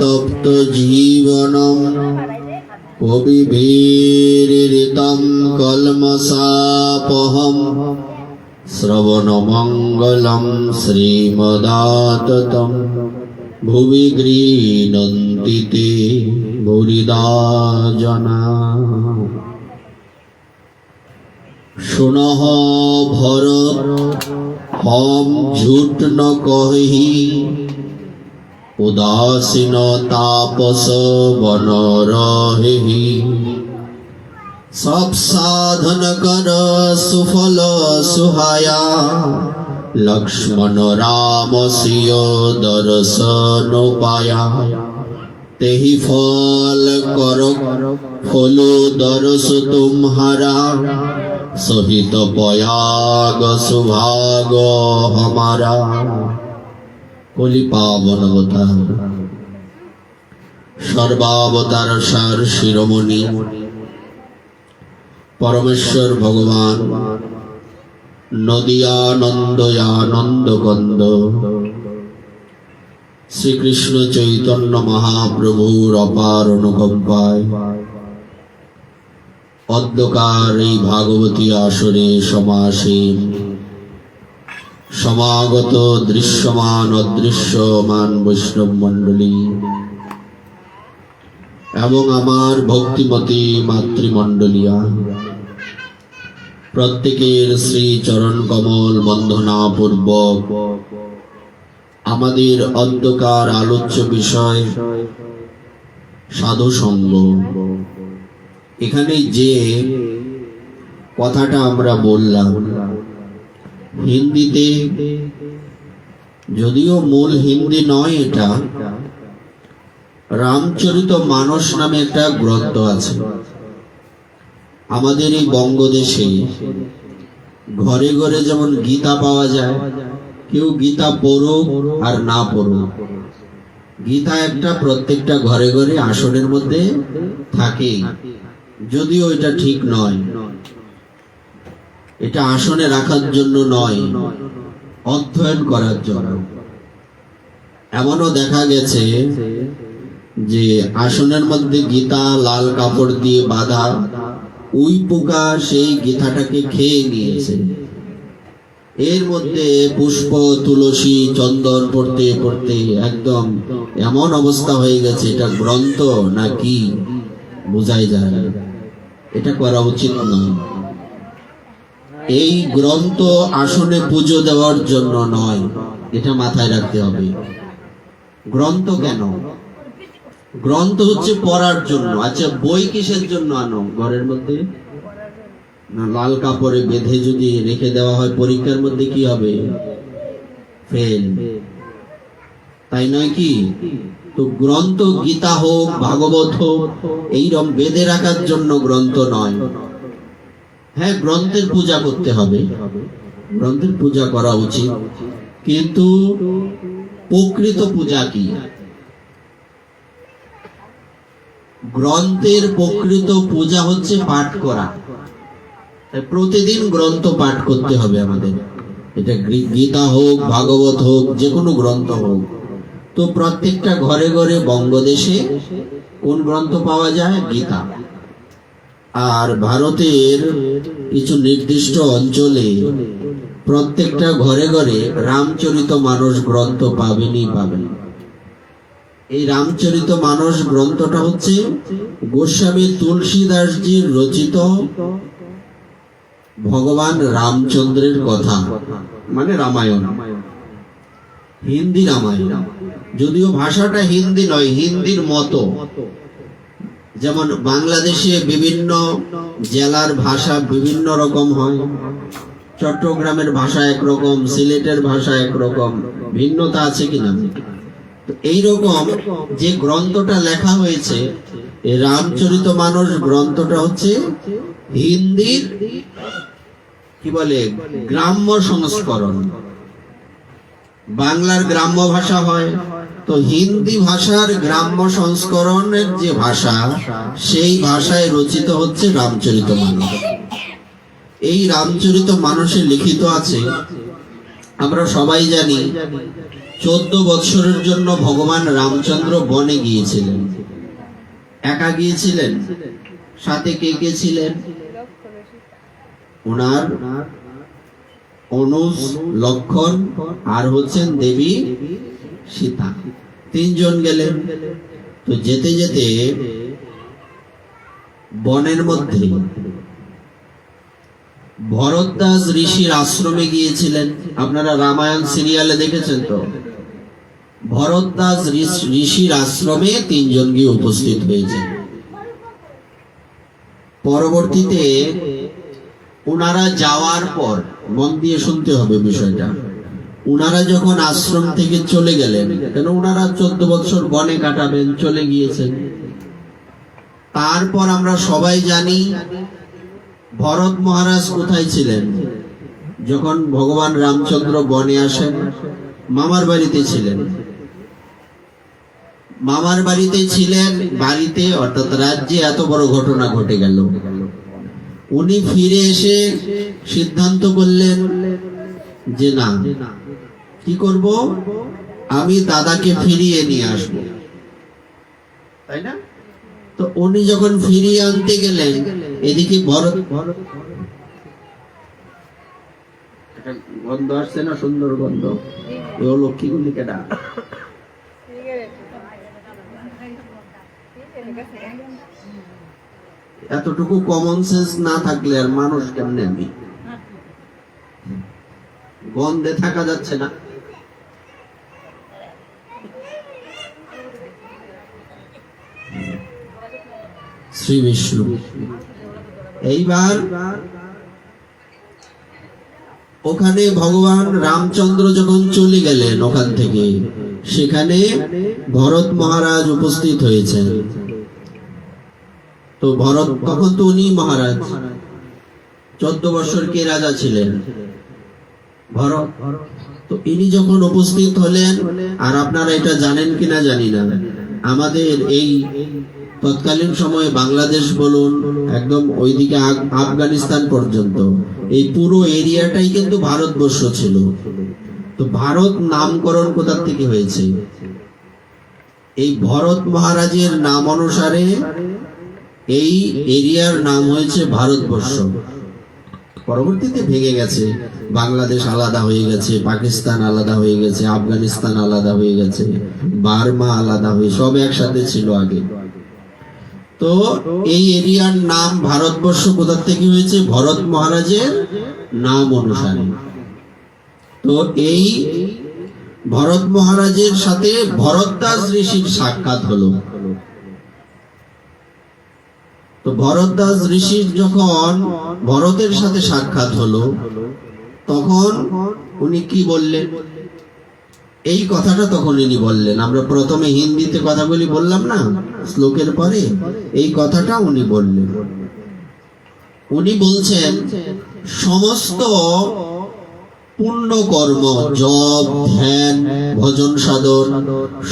तप्त जीवनम कविभिरितं कल्मषापहं श्रवणमंगलं श्रीमदाततं भुवि गृह्णन्ति ते भूरिदा जना। सुनह भरत हम झूठ न कहि, उदासीन तापस बन रहि। सब साधन कर सुफल सुहाया, लक्ष्मण राम सिय दर्शन पाया। तेहि फल कर फलो दर्श तुम्हारा, सहित पयाग सुभाग हमारा। कलि पावन अवतार सर्वावतार सार शिरोमणि परमेश्वर भगवान नदियानंद कंद श्री कृष्ण चैतन्य महाप्रभुर अपार अनुकंपाय अद्यकार এই भागवती आसरे समासीन समागत दृश्यमान अदृश्यमान वैष्णव मंडली एवं आमार भक्तिमती मातृमंडलिया प्रत्येकेर श्री चरण कमल बंधना पूर्वक आमादेर अद्यकार आलोच्य विषय साधु संग। एखाने जे कथाटा आमरा बोललाम हिंदीते, যদিও মূল হিন্দি নয়, এটা রামচরিত মানস নামে একটা গ্রন্থ আছে। আমাদের এই বঙ্গদেশে ঘরে ঘরে যেমন গীতা পাওয়া যায়, কেউ গীতা পড়ুক আর না পড়ুক, গীতা একটা প্রত্যেকটা ঘরে ঘরে আসনের মধ্যে থাকে। যদিও এটা ঠিক নয়, এটা আসনে রাখার জন্য নয়, অধ্যয়ন করার জন্য। এমনও দেখা গেছে যে আসনের মধ্যে গীতা লাল কাপড় দিয়ে বাঁধা, উই পোকা সেই গীতাটাকে খেয়ে নিয়েছে। এর মধ্যে পুষ্প তুলসী চন্দন পড়তে পড়তে একদম এমন অবস্থা হয়ে গেছে, এটা গ্রন্থ নাকি বোঝাই যায় না। এটা করা উচিত নয়। এই গ্রন্থ আসনে পুজো দেওয়ার জন্য নয়, এটা মাথায় রাখতে হবে। গ্রন্থ কেন? গ্রন্থ হচ্ছে পড়ার জন্য। আচ্ছা, বই কিসের জন্য আনো ঘরের মধ্যে? না, লাল কাপড়ে বেঁধে যদি রেখে দেওয়া হয় পরীক্ষার মধ্যে কি হবে? ফেল, তাই নয় কি? তো গ্রন্থ গীতা হোক ভাগবত হোক এইরকম বেঁধে রাখার জন্য গ্রন্থ নয়। হ্যাঁ, গ্রন্থের পূজা করতে হবে, গ্রন্থের পূজা করা উচিত, কিন্তু প্রকৃত পূজা কি? গ্রন্থের প্রকৃত পূজা হচ্ছে পাঠ করা। প্রতিদিন গ্রন্থ পাঠ করতে হবে আমাদের। এটা গীতা হোক ভাগবত হোক যে কোনো গ্রন্থ হোক। তো প্রত্যেকটা ঘরে ঘরে বঙ্গদেশে কোন গ্রন্থ পাওয়া যায়? গীতা। আর ভারতের কিছু নির্দিষ্ট অঞ্চলে প্রত্যেকটা ঘরে ঘরে রামচরিত মানস গ্রন্থ পাবেনই পাবেন। এই রামচরিত মানস গ্রন্থটা হচ্ছে গোস্বামী তুলসীদাসজির রচিত ভগবান রামচন্দ্রের কথা, মানে রামায়ণ, হিন্দি রামায়ণ। যদিও ভাষাটা হিন্দি নয়, হিন্দির মতো। যেমন বাংলাদেশে বিভিন্ন জেলার ভাষা বিভিন্ন রকম হয়, চট্টগ্রামের ভাষা একরকম, সিলেটের ভাষা একরকম, ভিন্নতা আছে কিনা? এইরকম যে গ্রন্থটা লেখা হয়েছে রামচরিত মানস গ্রন্থটা হচ্ছে হিন্দির কি বলে গ্রাম্য সংস্করণ। বাংলার গ্রাম্য ভাষা হয়, তো হিন্দি ভাষার গ্রাম্য সংস্করণের যে ভাষা, সেই ভাষায় রচিত হচ্ছে রামচরিত মানস। এই রামচরিত মানসে লিখিত আছে, আমরা সবাই জানি 14 বৎসরের জন্য ভগবান রামচন্দ্র বনে গিয়েছিলেন। একা গিয়েছিলেন, সাথে কে কে ছিলেন? ওনার অনুজ লক্ষণ আর হচ্ছেন দেবী সীতা, 3 জন গেলেন। তো যেতে যেতে বনের মধ্যে ভরদ্বাজ ঋষির আশ্রমে গিয়েছিলেন। আপনারা রামায়ণ সিরিয়ালে দেখেছেন তো, ভরদ্বাজ ঋষির আশ্রমে 3 জন গিয়ে উপস্থিত হয়েছেন। পরবর্তীতে ওনারা যাওয়ার পর, মন দিয়ে শুনতে হবে বিষয়টা, ওনারা যখন আশ্রম থেকে চলে গেলেন, কেন ওনারা 14 বছর বনে কাটাবেন, চলে গিয়েছেন। তারপর আমরা সবাই জানি ভরত মহারাজ কোথায় ছিলেন? যখন ভগবান রামচন্দ্র বনে আসেন, মামার বাড়িতে ছিলেন। মামার বাড়িতে ছিলেন, বাড়িতে অর্থাৎ রাজ্যে এত বড় ঘটনা ঘটে গেল। উনি ফিরে এসে সিদ্ধান্ত করলেন যে না, কি করব, আমি দাদাকে ফিরিয়ে নিয়ে আসব, তাই না? তো উনি যখন ফিরিয়ে আনতে গেলেন, এদিকে ভরত, গন্ধ আসছে না, সুন্দর গন্ধ, ও লক্ষ্মীগুলি কেডা? এতটুকু কমন সেন্স না থাকলে আর মানুষ কেমনে? আমি গন্ধে থাকা যাচ্ছে না। শ্রী বিষ্ণু। এইবার ওখানে ভগবান রামচন্দ্র যখন চলে গেলেন ওখান থেকে, সেখানে ভরত মহারাজ উপস্থিত হয়েছেন। তো ভরত, তখন তো উনি মহারাজ, 14 বছর কে রাজা ছিলেন? ভরত। তো ইনি যখন উপস্থিত হলেন, আর আপনারা এটা জানেন কিনা জানি না, আমাদের এই তৎকালীন সময়ে বাংলাদেশ বলুন, একদম ওইদিকে আফগানিস্তান পর্যন্ত এই পুরো এরিয়াটাই কিন্তু ভারতবর্ষ ছিল। তো ভারত নামকরণ কোথা থেকে হয়েছে? এই ভরত মহারাজের নাম অনুসারে এই এরিয়ার নাম হয়েছে ভারতবর্ষ। পরবর্তীতে ভেঙে গেছে, বাংলাদেশ আলাদা হয়ে গেছে, পাকিস্তান আলাদা হয়ে গেছে, আফগানিস্তান আলাদা হয়ে গেছে, বার্মা আলাদা হয়ে, সব একসাথে ছিল আগে। তো এই এরিয়ার নাম ভারতবর্ষ কোথা থেকে হয়েছে? ভরত মহারাজের নাম অনুসারে। তো এই ভরত মহারাজের সাথে ভরদ্বাজ ঋষির সাক্ষাৎ হলো। তো ভরদ্বাজ ঋষির যখন ভরতের সাথে সাক্ষাৎ হলো, তখন উনি কি বললেন? এই কথাটা তখন ইনি বললেন। আমরা প্রথমে হিন্দিতে কথাগুলি বললাম না শ্লোকের পরে, এই কথাটা উনি বললেন। উনি বলছেন, সমস্ত পুণ্য কর্ম, জপ, ধ্যান, ভজন সাধন,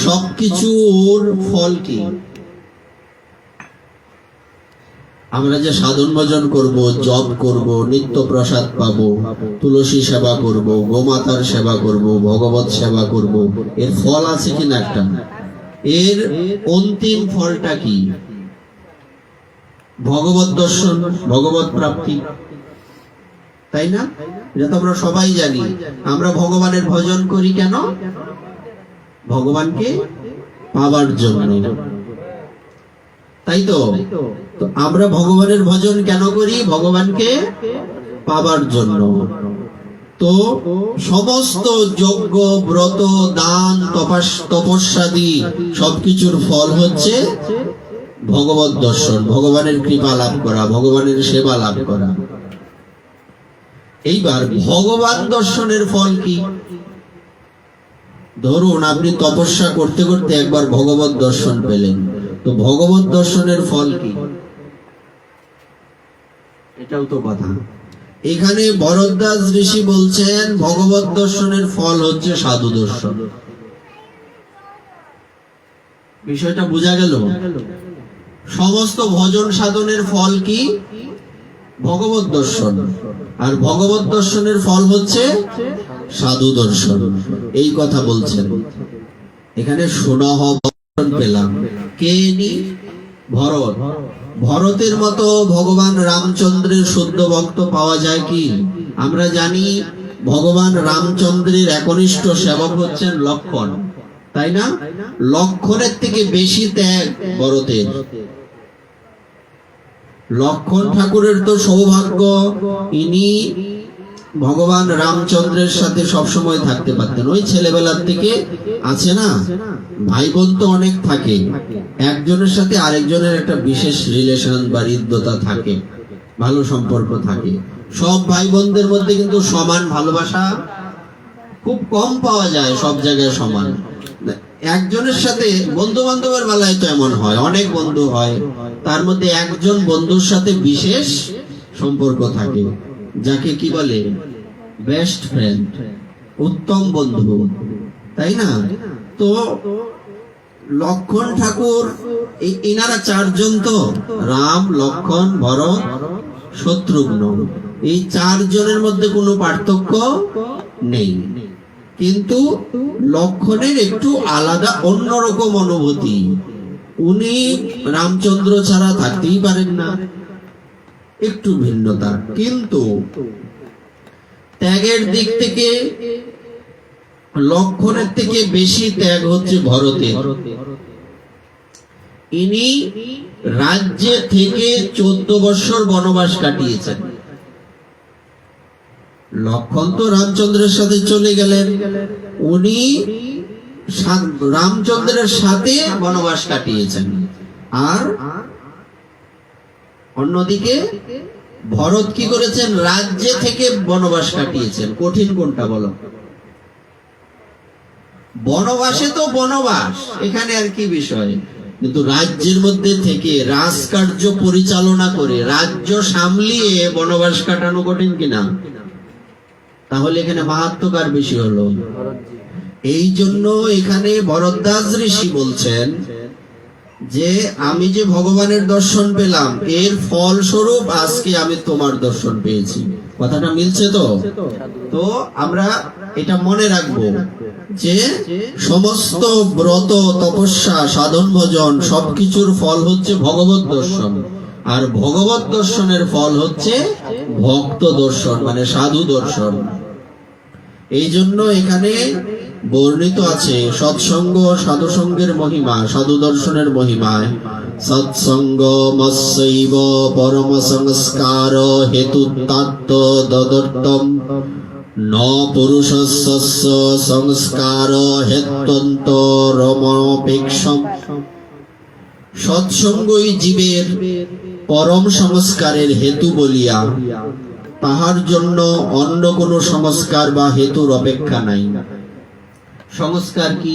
সবকিছুর ফল কি? আমরা যে সাধন ভজন করব, জপ করব, নিত্য প্রসাদ পাবো, তুলসী সেবা করব, গোমাতার সেবা করব, ভগবত সেবা করব, এর ফল আছে কিনা একটা? এর অন্তিম ফলটা কি? ভগবত দর্শন, ভগবত প্রাপ্তি, তাই না? এটা তো আমরা সবাই জানি। আমরা ভগবানের ভজন করি কেন? ভগবানকে পাবার জন্য, তাই তো? তো আমরা ভগবানের ভজন কেন করি? ভগবানকে পাবার জন্য। তো সমস্ত যজ্ঞ, ব্রত, দান, তপস্যাদি সবকিছুর ফল হচ্ছে ভগবত দর্শন, ভগবানের কৃপা লাভ করা, ভগবানের সেবা লাভ করা। এইবার ভগবান দর্শনের ফল কি? ধরুন আপনি তপস্যা করতে করতে একবার ভগবত দর্শন পেলেন, তো ভগবত দর্শনের ফল কি? এটাও তো কথা। এখানে ভরদ্বাজ ঋষি বলছেন ভগবত দর্শনের ফল হচ্ছে সাধু দর্শন। বিষয়টা বোঝা গেল? সমস্ত ভজন সাধনের ফল কি? ভগবত দর্শন। আর ভগবত দর্শনের ফল হচ্ছে সাধু দর্শন, এই কথা বলছেন। এখানে সুনহ দর্শন পেলাম, কে ইনি? ভরত। ভরতের মতো ভগবান রামচন্দ্রের শুদ্ধ ভক্ত পাওয়া যায় কি? আমরা জানি ভগবান রামচন্দ্রের একনিষ্ঠ সেবক হচ্ছেন লক্ষ্মণ, তাই না? লক্ষ্মণের থেকে বেশি ত্যাগ ভরতের। লক্ষ্মণ ঠাকুরের তো সৌভাগ্য, ইনি ভগবান রামচন্দ্রের সাথে সবসময় থাকতে পারতেন। ওই ছেলেবেলার থেকে আছে না, ভাই বোন তো অনেক থাকে, একজনের সাথে আরেকজনের একটা বিশেষ রিলেশন বা হৃদ্যতা থাকে, ভালো সম্পর্ক থাকে। সব ভাই বোনদের মধ্যে কিন্তু সমান ভালোবাসা খুব কম পাওয়া যায়, সব জায়গায় সমান। একজনের সাথে বন্ধু বান্ধবের বেলায় তো এমন হয়, অনেক বন্ধু হয়, তার মধ্যে একজন বন্ধুর সাথে বিশেষ সম্পর্ক থাকে, যাকে কি বলে? বেস্ট ফ্রেন্ড, উত্তম বন্ধু, তাই না? তো লক্ষ্মণ ঠাকুর, এনারা চারজন তো, রাম, লক্ষ্মণ, ভরত, শত্রুঘ্ন, এই চারজনের মধ্যে কোনো পার্থক্য নেই। কিন্তু লক্ষ্মণের একটু আলাদা অন্যরকম অনুভূতি, উনি রামচন্দ্র ছাড়া থাকতেই পারেন না, একটু ভিন্নতা। কিন্তু ত্যাগের দিক থেকে লক্ষ্মণের থেকে বেশি ত্যাগ হচ্ছে ভরতের। ইনি রাজ্যে থেকে 14 বছর বনবাস কাটিয়েছেন। লক্ষ্মণ তো রামচন্দ্রের সাথে চলে গেলেন, উনি রামচন্দ্রের সাথে বনবাস কাটিয়েছেন। আর অন্যদিকে ভরত কি করেছেন? রাজ্যে থেকে বনবাস কাটিয়েছেন। কঠিন কোনটা বলো? বনবাসে তো বনবাস, এখানে আর কি বিষয়, কিন্তু রাজ্যের মধ্যে থেকে রাজকার্য পরিচালনা করে রাজ্য সামলিয়ে বনবাস কাটানো কঠিন কিনা? তাহলে এখানে মাহাত্ম্য কার বেশি হলো? এই জন্য এখানে ভরদ্বাজ ঋষি বলছেন যে আমি যে ভগবানের দর্শন পেলাম, এর ফলস্বরূপ আজকে আমি তোমার দর্শন পেয়েছি। কথাটা মিলছে তো? তো আমরা এটা মনে রাখবো যে সমস্ত ব্রত, তপস্যা, সাধন, ভজন সবকিছুর ফল হচ্ছে ভগবত দর্শন, আর ভগবত দর্শনের ফল হচ্ছে ভক্ত দর্শন, মানে সাধু দর্শন। এই জন্য এখানে বর্ণিত আছে সৎসঙ্গ, সাধু সঙ্গের মহিমা, সাধু দর্শনের মহিমায়। সৎসঙ্গ মৎসৈব পরম সংস্কার হেতু তত্ত্ব দদর্তম ন পুরুষস্য সংস্কার হেত্যন্ত রমপেক্ষম। সৎসঙ্গই জীবের পরম সংস্কারের হেতু বলিয়া তাহার জন্য অন্য কোন সংস্কার বা হেতুর অপেক্ষা নাই। সংস্কার কি?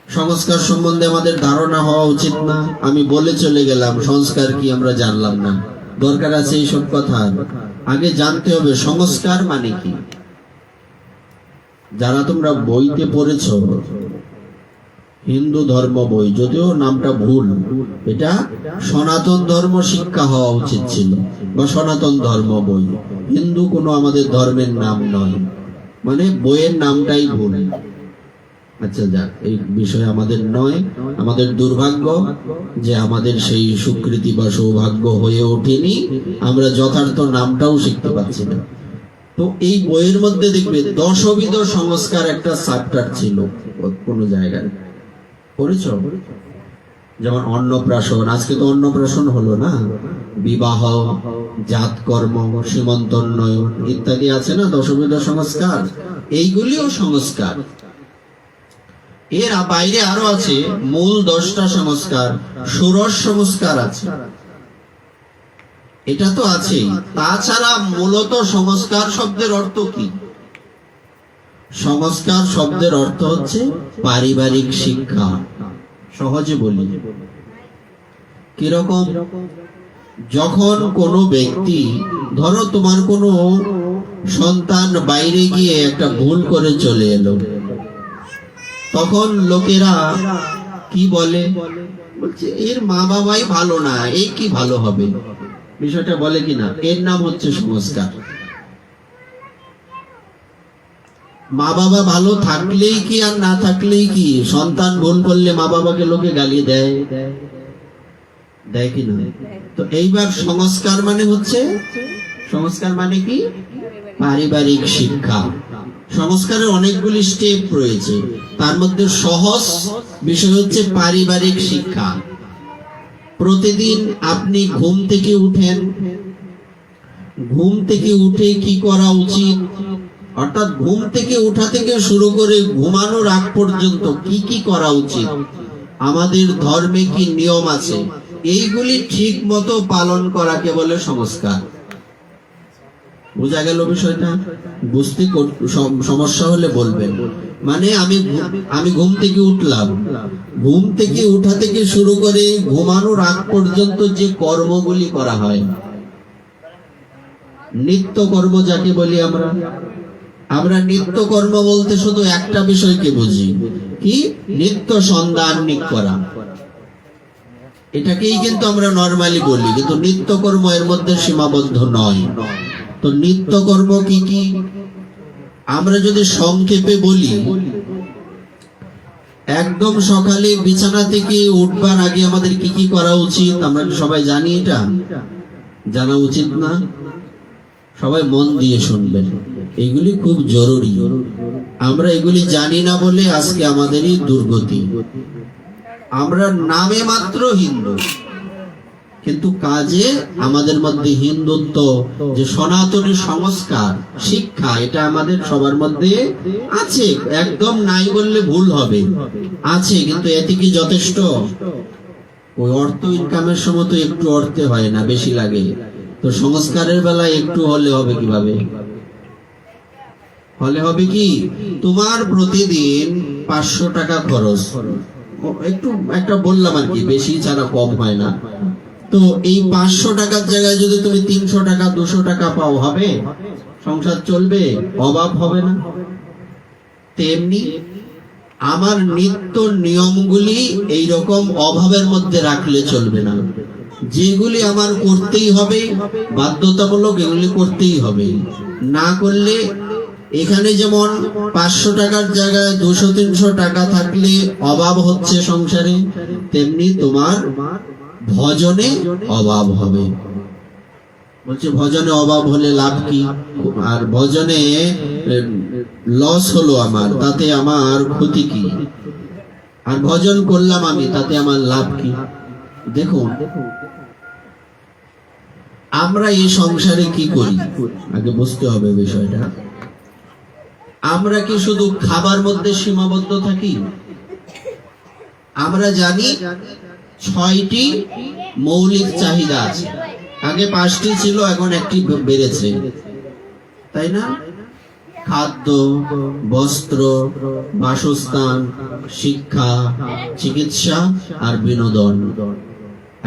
সংস্কার সম্বন্ধে আমাদের ধারণা হওয়া উচিত না? আমি বলে চলে গেলাম, সংস্কার কি আমরা জানলাম না। দরকার আছে এইসব কথা আগে জানতে হবে, সংস্কার মানে কি। যারা তোমরা বইতে পড়েছ, হিন্দু ধর্ম বই, যদিও নামটা ভুল, এটা সনাতন ধর্ম শিক্ষা হওয়া উচিত ছিল, বা সনাতন ধর্ম বই। হিন্দু কোনো আমাদের ধর্মের নাম নয়, মানে বইয়ের নামটাই ভুল। আচ্ছা যাক, এই বিষয় আমাদের নয়। আমাদের দুর্ভাগ্য যে আমাদের সেই সুকৃতি বা সৌভাগ্য হয়ে ওঠেনি, আমরা যথার্থ নামটাও শিখতে পারছি না। তো এই বইয়ের মধ্যে দেখবে দশবিধ সংস্কার একটা চ্যাপ্টার ছিল কোন জায়গায়, পড়েছ? যেমন অন্নপ্রাশন, আজকে তো অন্নপ্রাশন হলো না, বিবাহ, জাতকর্ম, সীমন্তোন্নয়ন ইত্যাদি আছে না দশবিধ সংস্কার, এইগুলিও সংস্কার। এর বাইরে আরো আছে মূল 10টা সংস্কার, ষোড়শ সংস্কার আছে, এটা তো আছেই। তাছাড়া মূলত সংস্কার শব্দের অর্থ কি? সংস্কার শব্দের অর্থ হচ্ছে পারিবারিক শিক্ষা। সহজে বলি, কিরকম? যখন কোনো ব্যক্তি, ধরো তোমার কোনো সন্তান বাইরে গিয়ে একটা ভুল করে চলে এলো, তখন লোকেরা কি বলে? বলছে এর মা বাবাই ভালো না, এই কি ভালো হবে, বিষয়টা বলে কিনা? এর নাম হচ্ছে সংস্কার। মা বাবা ভালো থাকলেই কি আর না থাকলেই কি? সন্তান ভুল করলে মা বাবাকে লোকে গালি দেয়, দেয় কি না? তো এইবার সংস্কার মানে হচ্ছে, সংস্কার মানে কি? পারিবারিক শিক্ষা। সংস্কারের অনেকগুলি স্টেপ রয়েছে, তার মধ্যে সহজ বিষয় হচ্ছে পারিবারিক শিক্ষা। প্রতিদিন আপনি ঘুম থেকে উঠেন, ঘুম থেকে উঠে কি করা উচিত, অর্থাৎ ঘুম থেকে উঠা থেকে শুরু করে ঘুমানোর আগ পর্যন্ত কি কি করা উচিত, আমাদের ধর্মে কি নিয়ম আছে, এইগুলি ঠিক মতো পালন করাকে বলে সংস্কার। বোঝা গেল বিষয়টা? বুঝতে সমস্যা হলে বলবেন। মানে আমি ঘুম থেকে উঠলাম, ঘুম থেকে উঠা থেকে শুরু করে ঘুমানোর আগ পর্যন্ত যে কর্মগুলি করা হয়, নিত্য কর্ম যাকে বলি আমরা নিত্য কর্ম বলতে শুধু একটা বিষয়কে বুঝি, কি? নিত্য সন্ধানিক করা। এটাকেই কিন্তু আমরা নরমালি বলি, কিন্তু নিত্য কর্ম এর মধ্যে সীমাবদ্ধ নয়। তো নিত্য কর্ম কি কি? আমরা যদি সংক্ষেপে বলি, একদম সকালে বিছানা থেকে উঠবার আগে আমাদের কি কি করা উচিত, আমরা সবাই জানি? এটা জানা উচিত না? সবাই মন দিয়ে শুনবেন, এগুলি খুব জরুরি। আমরা এগুলি জানি না বলে আজকে আমাদেরই দুর্গতি। আমরা নামে মাত্র হিন্দু, কিন্তু কাজে আমাদের মধ্যে হিন্দুত্ব, যে সনাতনী সংস্কার শিক্ষা, এটা আমাদের সবার মধ্যে আছে। একদম নাই বললে ভুল হবে, আছে। কিন্তু এতে কি যথেষ্ট? ওই অর্থ ইনকামের সময় তো একটু অর্থে হয় না, বেশি লাগে। তো সংস্কারের বেলায় একটু হলে হবে কিভাবে? হলে হবে কি? তোমার প্রতিদিন 500 টাকা খরচ, একটু একটা বললাম আর কি, বেশি ছাড়া কম হয় না। তো এই 500 টাকার জায়গায় যদি তুমি 300 টাকা 200 টাকা পাও, হবে? সংসার চলবে? অভাব হবে না? তেমনি আমার নিত্য নিয়মগুলি এইরকম অভাবের মধ্যে রাখলে চলবে না। যেগুলি আমার করতেই হবে, বাধ্যতামূলক, এগুলি করতেই হবে। না করলে, এখানে যেমন 500 টাকার জায়গায় 200-300 টাকা থাকলে অভাব হচ্ছে সংসারে, তেমনি তোমার ভজনে অভাব হবে। বলছে ভজনে অভাব হলে লাভ কি? আর ভজনে লস হলো আমার, তাতে আমার ক্ষতি কি? আর ভজন করলাম আমি, তাতে আমার লাভ কি? দেখুন, আমরা এই সংসারে কি করি আগে বুঝতে হবে বিষয়টা। আমরা কি শুধু খাবার মধ্যে সীমাবদ্ধ থাকি? আমরা জানি 6টি মৌলিক চাহিদা আছে। আগে 5টি ছিল, এখন 1টি বেড়েছে, তাই না? খাদ্য, বস্ত্র, বাসস্থান, শিক্ষা, চিকিৎসা আর বিনোদন,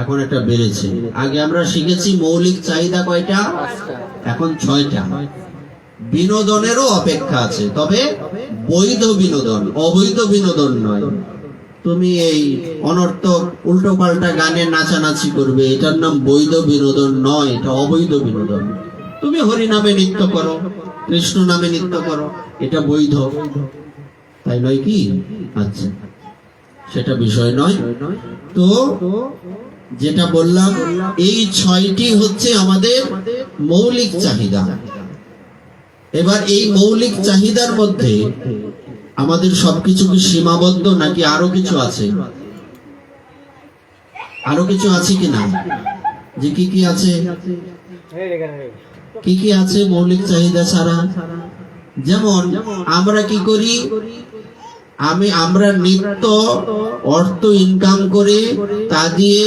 এখন একটা বেড়েছে। আগে আমরা শিখেছি মৌলিক চাহিদা কয়টা, এখন 6টা। বিনোদনেরও অপেক্ষা আছে, তবে বৈধ বিনোদন, অবৈধ বিনোদন নয়। তুমি এই অনর্থক উল্টো পাল্টা গানে নাচানাচি করবে, এটার নাম বৈধ বিনোদন নয়, এটা অবৈধ বিনোদন। তুমি হরি নামে নৃত্য করো, কৃষ্ণ নামে নৃত্য করো, এটা বৈধ, তাই নয় কি? আচ্ছা, সেটা বিষয় নয়। তো যেটা বললাম, এই 6টি হচ্ছে আমাদের মৌলিক চাহিদা। এবার এই মৌলিক চাহিদার মধ্যে আমাদের সবকিছু কি সীমাবদ্ধ, নাকি আরো কিছু আছে? আরো কিছু আছে কিনা? যে কি কি আছে, কি কি আছে মৌলিক চাহিদা ছাড়া? যেমন আমরা কি করি, আমরা নিত্য অর্থ ইনকাম করে তা দিয়ে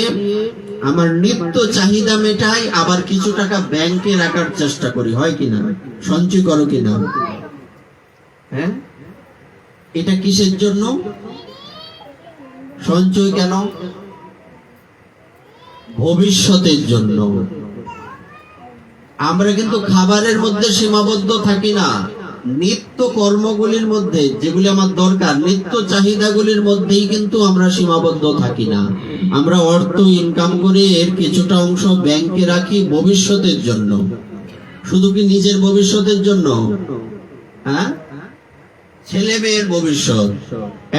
আমার নিত্য চাহিদা মেটাই, আবার কিছু টাকা ব্যাংকে রাখার চেষ্টা করি, হয় কিনা? সঞ্চয় করো কিনা? হ্যাঁ, এটা কিসের জন্য সঞ্চয়? কেন? ভবিষ্যতের জন্য। আমরা কিন্তু খাবারের মধ্যে সীমাবদ্ধ থাকি না, নিত্য কর্মগুলির মধ্যে, যেগুলি আমার দরকার, নিত্য চাহিদাগুলির মধ্যেই কিন্তু আমরা সীমাবদ্ধ থাকি না। আমরা অর্থ ইনকাম করে এর কিছুটা অংশ ব্যাংকে রাখি ভবিষ্যতের জন্য। শুধু কি নিজের ভবিষ্যতের জন্য? হ্যাঁ, ছেলে মেয়ের ভবিষ্যৎ।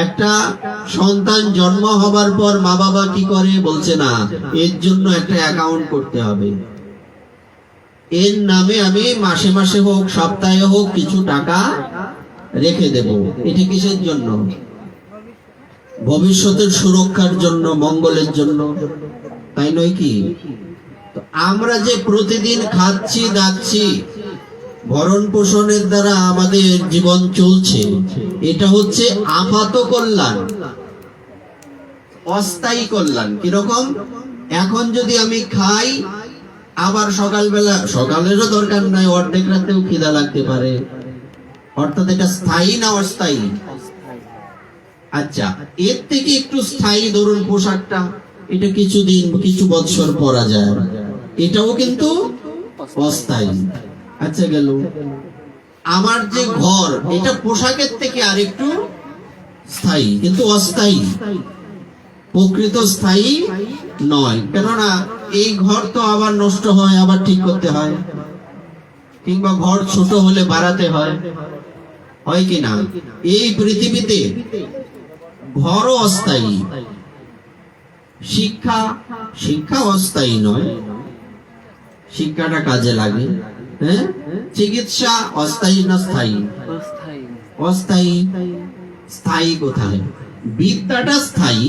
একটা সন্তান জন্ম হবার পর মা বাবা কি করে বলছে, না এর জন্য একটা অ্যাকাউন্ট করতে হবে, এর নামে আমি মাসে মাসে হোক সপ্তাহে হোক কিছু টাকা রেখে দেব। এটা কিসের জন্য? ভবিষ্যতের সুরক্ষার জন্য, মঙ্গলের জন্য, তাই নয় কি? তো আমরা যে প্রতিদিন খাচ্ছি দাচ্ছি, ভরণ পোষণের দ্বারা আমাদের জীবন চলছে, এটা হচ্ছে আপাত কল্যাণ, অস্থায়ী কল্যাণ। কিরকম? এখন যদি আমি খাই, আবার সকালবেলা, সকালেরও দরকার নাই, অর্ধেক রাতেও খিদা লাগতে পারে, অর্থাৎ এটা স্থায়ী না অস্থায়ী? আচ্ছা, এর থেকে একটু স্থায়ী ধরুন পোশাকটা, এটা কিছুদিন কিছু বছর পরা যায়, এটাও কিন্তু অস্থায়ী। আচ্ছা গেল। আমার যে ঘর, এটা পোশাকের থেকে আরেকটু স্থায়ী কিন্তু অস্থায়ী, প্রকৃত স্থায়ী নয়। কেননা এই ঘর তো আবার নষ্ট হয়, আবার ঠিক করতে হয়, কিংবা ঘর ছোট হলে বাড়াতে হয়, হয় কি না? এই পৃথিবীতে ঘরও অস্থায়ী, শিক্ষা অস্থায়ী নয়, শিক্ষাটা কাজে লাগে। হ্যাঁ, চিকিৎসা অস্থায়ী না স্থায়ী? অস্থায়ী। স্থায়ী কোথায়? বিদ্যাটা স্থায়ী,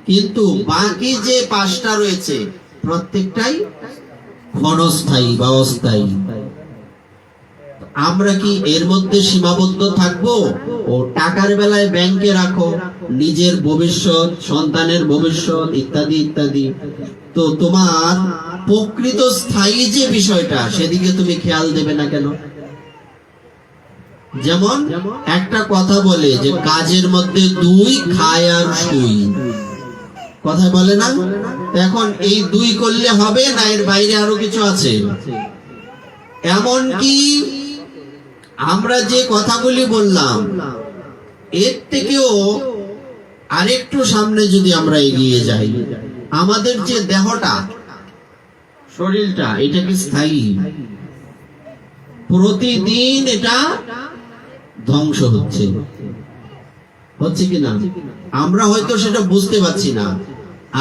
কিন্তু বাকি যে পাঁচটা রয়েছে প্রত্যেকটাই ক্ষণস্থায়ী বা অস্থায়ী। আমরা কি এর মধ্যে সীমাবদ্ধ থাকবো? ও টাকার বেলায় ব্যাংকে রাখো, নিজের ভবিষ্যৎ, সন্তানের ভবিষ্যৎ ইত্যাদি ইত্যাদি। তো তোমার প্রকৃত স্থায়ী যে বিষয়টা, সেদিকে তুমি খেয়াল দেবে না কেন? যেমন একটা কথা বলে যে কাজের মধ্যে দুই, খায় আর শুই, কথা বলে না? এখন এই দুই করলে হবে না, এর বাইরে আরো কিছু আছে। এমন কি আমরা যে কথাগুলি বললাম, এর থেকেও আরেকটু সামনে যদি আমরা এগিয়ে যাই, আমাদের যে দেহটা, শরীরটা, এটা কি স্থায়ী? প্রতিদিন এটা ধ্বংস হচ্ছে, হচ্ছে কিনা? আমরা হয়তো সেটা বুঝতে পারছি না।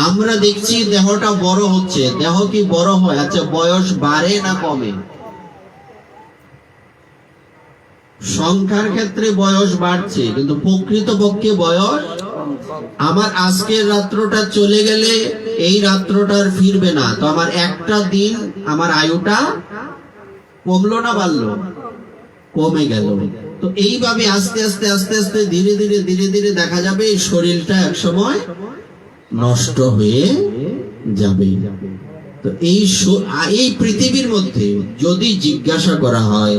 আমরা দেখছি দেহটা বড় হচ্ছে। দেহ কি বড় হয়? আচ্ছা, বয়স বাড়ে না কমে? সংখ্যার ক্ষেত্রে বয়স বাড়ছে, কিন্তু প্রকৃত পক্ষে বয়স, আমার আজকের রাত্রটা চলে গেলে এই রাত্রটা আর ফিরবে না, তো আমার একটা দিন, আমার আয়ুটা কমলো না বাড়লো? কমে গেল। তো এইভাবে আস্তে আস্তে আস্তে আস্তে ধীরে ধীরে ধীরে ধীরে দেখা যাবে এই শরীরটা একসময় নষ্ট হয়ে যাবে। তো এই পৃথিবীর মধ্যে যদি জিজ্ঞাসা করা হয়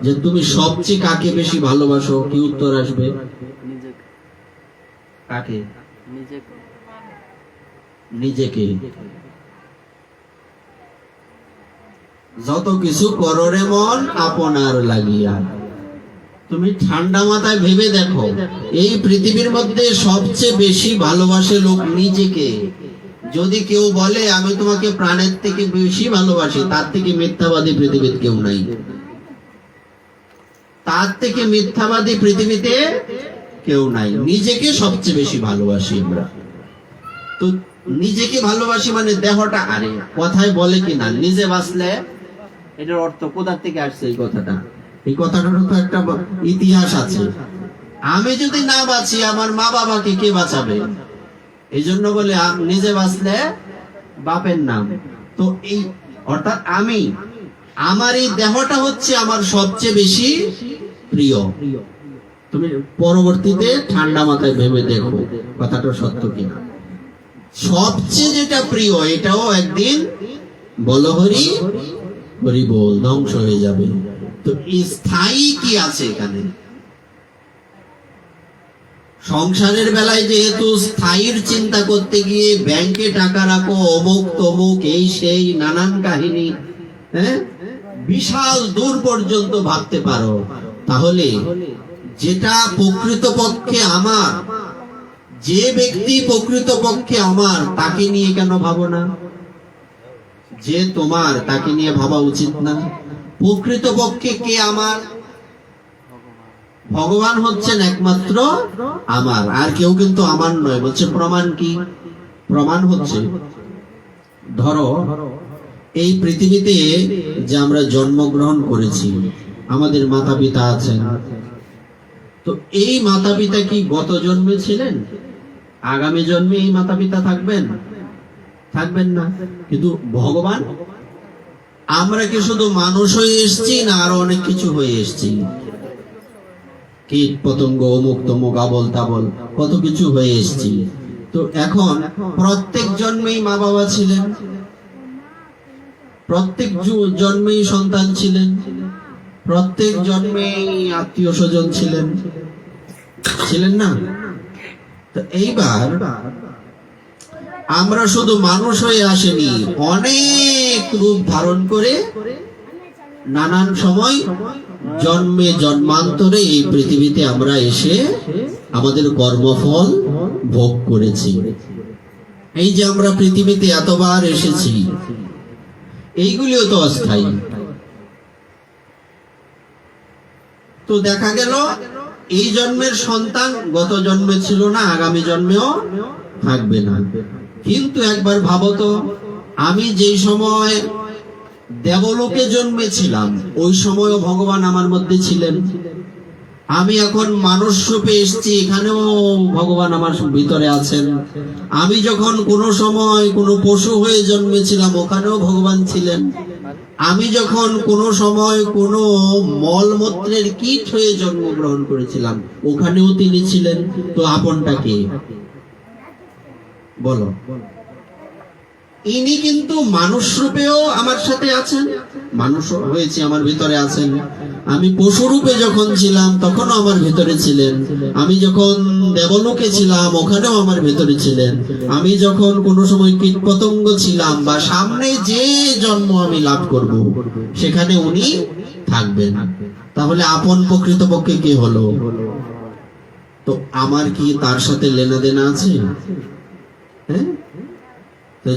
যে তুমি সবচেয়ে কাকে বেশি ভালোবাসো, কি উত্তর আসবে? কাকে? নিজেকে। যত কিছু করো রে মন আপনার লাগিয়া। তুমি ঠান্ডা মাথায় ভেবে দেখো, এই পৃথিবীর মধ্যে সবচেয়ে বেশি ভালোবাসে লোক নিজেকে। যদি কেউ বলে আমি তোমাকে প্রাণের থেকে বেশি ভালোবাসি, তার থেকে মিথ্যাবাদী পৃথিবীতে কেউ নাই। তার থেকে মিথ্যাবাদী পৃথিবীতে কেউ নাই। নিজেকে সবচেয়ে বেশি ভালোবাসি আমরা। তো নিজেকে ভালোবাসি মানে দেহটা, আরে কথায় বলে কিনা নিজে বাঁচলে, এটার অর্থ কোথা থেকে আসছে এই কথাটা? এই কথাটার তো একটা ইতিহাস আছে। আমি যদি না বাঁচি, আমার মা বাবাকে কে বাঁচাবে? এই জন্য বলে নিজে বাঁচলে বাপের নাম। তো এই অর্থাৎ আমি, আমার এই দেহটা হচ্ছে আমার সবচেয়ে বেশি প্রিয়। তুমি পরবর্তীতে ঠান্ডা মাথায় ভেবে দেখো কথাটা সত্য কিনা। সবচেয়ে যেটা প্রিয়, এটাও একদিন বলো হরি হরি বল ধ্বংস হয়ে যাবে। তো স্থায়ী কি আছে এখানে? সংসারের বেলায় যেহেতু স্থায়ীর চিন্তা করতে গিয়ে ব্যাংকে টাকা রাখো, অমুক তমুক, এই সেই নানান কাহিনী, হ্যাঁ, বিশাল দূর পর্যন্ত ভাবতে পারো, তাহলে যেটা প্রকৃত পক্ষে আমার, যে ব্যক্তি প্রকৃত পক্ষে আমার, তাকে নিয়ে কেন ভাবো না? যে তোমার, তাকে নিয়ে ভাবা উচিত না? প্রকৃত পক্ষে কে আমার? ভগবান হচ্ছেন একমাত্র আমার, আর কেউ কিন্তু আমার নয়। বলছে প্রমাণ কি? প্রমাণ হচ্ছে, ধরো এই পৃথিবীতে যে আমরা জন্মগ্রহণ করেছি, আমাদের মাতা পিতা আছেন, তো এই মাতা পিতা কি গত জন্মে ছিলেন? আগামী জন্মে এই মাতা পিতা থাকবেন? থাকবেন না। কিন্তু ভগবান, আমরা কি শুধু মানুষ হয়ে এসেছি, না আরো অনেক কিছু হয়ে এসেছি? কীট পতঙ্গ, অমুক তমুক, আবল তাবল, কত কিছু হয়ে এসেছি। তো এখন প্রত্যেক জন্মেই মা বাবা ছিলেন, প্রত্যেক জন্মেই সন্তান ছিলেন, প্রত্যেক জন্মেই আত্মীয় স্বজন ছিলেন, ছিলেন না? তো এইবার আমরা শুধু মানুষ হয়ে আসেনি, অনেক রূপ ধারণ করে নানান সময় জন্মে জন্মান্তরে এই পৃথিবীতে আমরা এসে আমাদের কর্মফল ভোগ করেছি। এই যে আমরা পৃথিবীতে এতবার এসেছি, এইগুলিও তো অস্থায়ী। তো দেখা গেল এই জন্মের সন্তান গত জন্মে ছিল না, আগামী জন্মেও থাকবে না। কিন্তু একবার ভাবো তো, আমি যেই সময় দেবলোকে জন্মেছিলাম, ওই সময়ও ভগবান আমার মধ্যে ছিলেন। আমি এখন মানুষ রূপে এসেছি, এখানেও ভগবান আমার ভিতরে আছেন। আমি যখন কোনো সময় কোনো পশু হয়ে জন্মেছিলাম, ওখানেও ভগবান ছিলেন। আমি যখন কোনো সময় কোনো মলমূত্রের কীট হয়ে জন্মগ্রহণ করেছিলাম, ওখানেও তিনি ছিলেন। তো আপনটা কে? বলো। ইনি কিন্তু মানুষ রূপেও আমার সাথে আছেন, মানুষ হয়েছে আমার ভিতরে আছেন। আমি পশু রূপে যখন ছিলাম, তখনও আমার ভিতরে ছিলেন। আমি যখন দেবলোকে ছিলাম, ওখানেও আমার ভিতরে ছিলেন। আমি যখন কোনো সময় কীটপতঙ্গ ছিলাম, বা সামনে যে জন্ম আমি লাভ করব, সেখানে উনি থাকবেন। তাহলে আপন প্রকৃতপক্ষে কে হলো? তো আমার কি তার সাথে লেনা দেনা আছে? হ্যাঁ,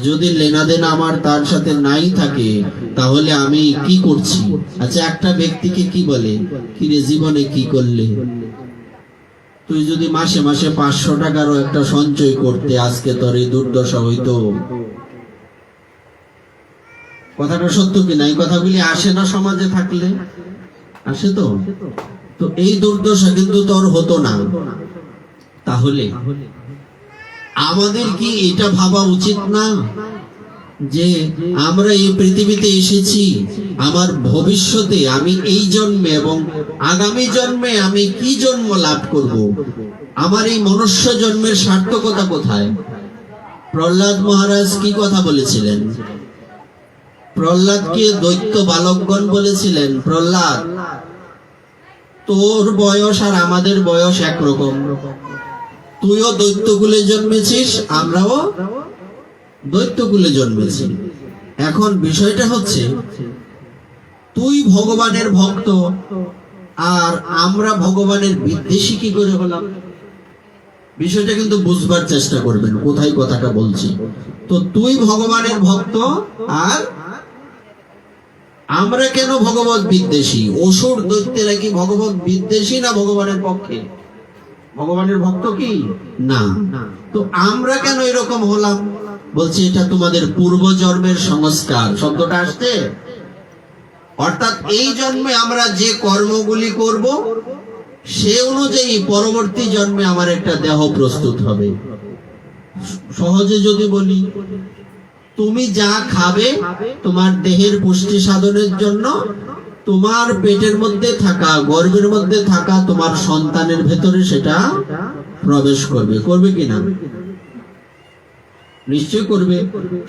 যদি লেনাদেনা আমার তার সাথে নাই থাকে, তাহলে আমি কি করছি? আচ্ছা, একটা ব্যক্তিকে কি বলে, কি রে জীবনে কি করলে? তুই যদি মাসে মাসে 500 টাকারও একটা সঞ্চয় করতে, আজকে তোর এই দুর্দশা হইতো। কথাটা সত্য কিনা? এই কথাগুলি আসে না সমাজে থাকলে? আসে তো। তো এই দুর্দশা কিন্তু তোর হতো না। তাহলে আমাদের কি এটা ভাবা উচিত না যে আমরা এই পৃথিবীতে এসেছি, আমার ভবিষ্যতে আমি এই জন্মে এবং আগামী জন্মে আমি কি জন্ম লাভ করব? আমার এই মনুষ্য জন্মের সার্থকতা কোথায়? প্রহ্লাদ মহারাজ কি কথা বলেছিলেন? প্রহ্লাদকে দৈত্য বালকগণ বলেছিলেন, প্রহ্লাদ, তোর বয়স আর আমাদের বয়স একরকম। তুইও দৈত্যকুলে জন্মেছিস, আমরাও দৈত্যকুলে জন্মেছি। এখন বিষয়টা হচ্ছে, তুই ভগবানের ভক্ত আর আমরা ভগবানের বিদ্বেষী কি করে হলাম? বিষয়টা কিন্তু বুঝবার চেষ্টা করবেন, কোথায় কথাটা বলছি। তো তুই ভগবানের ভক্ত, আর আমরা কেন ভগবত বিদ্বেষী? অসুর দৈত্যেরা কি ভগবত বিদ্বেষী না ভগবানের পক্ষে? ভগবানের ভক্ত কি না। তো আমরা কেন এরকম হলাম? বলছি এটা তোমাদের পূর্ব জন্মের সংস্কার। শব্দটা আসছে, অর্থাৎ এই জন্মে আমরা যে কর্মগুলি করব, সে অনুযায়ী পরবর্তী জন্মে আমার একটা দেহ প্রস্তুত হবে। সহজে যদি বলি, তুমি যা খাবে তোমার দেহের পুষ্টি সাধনের জন্য, তোমার পেটের মধ্যে থাকা, গর্ভের মধ্যে থাকা তোমার সন্তানের ভেতরে সেটা প্রবেশ করবে। করবে কিনা? নিশ্চয় করবে।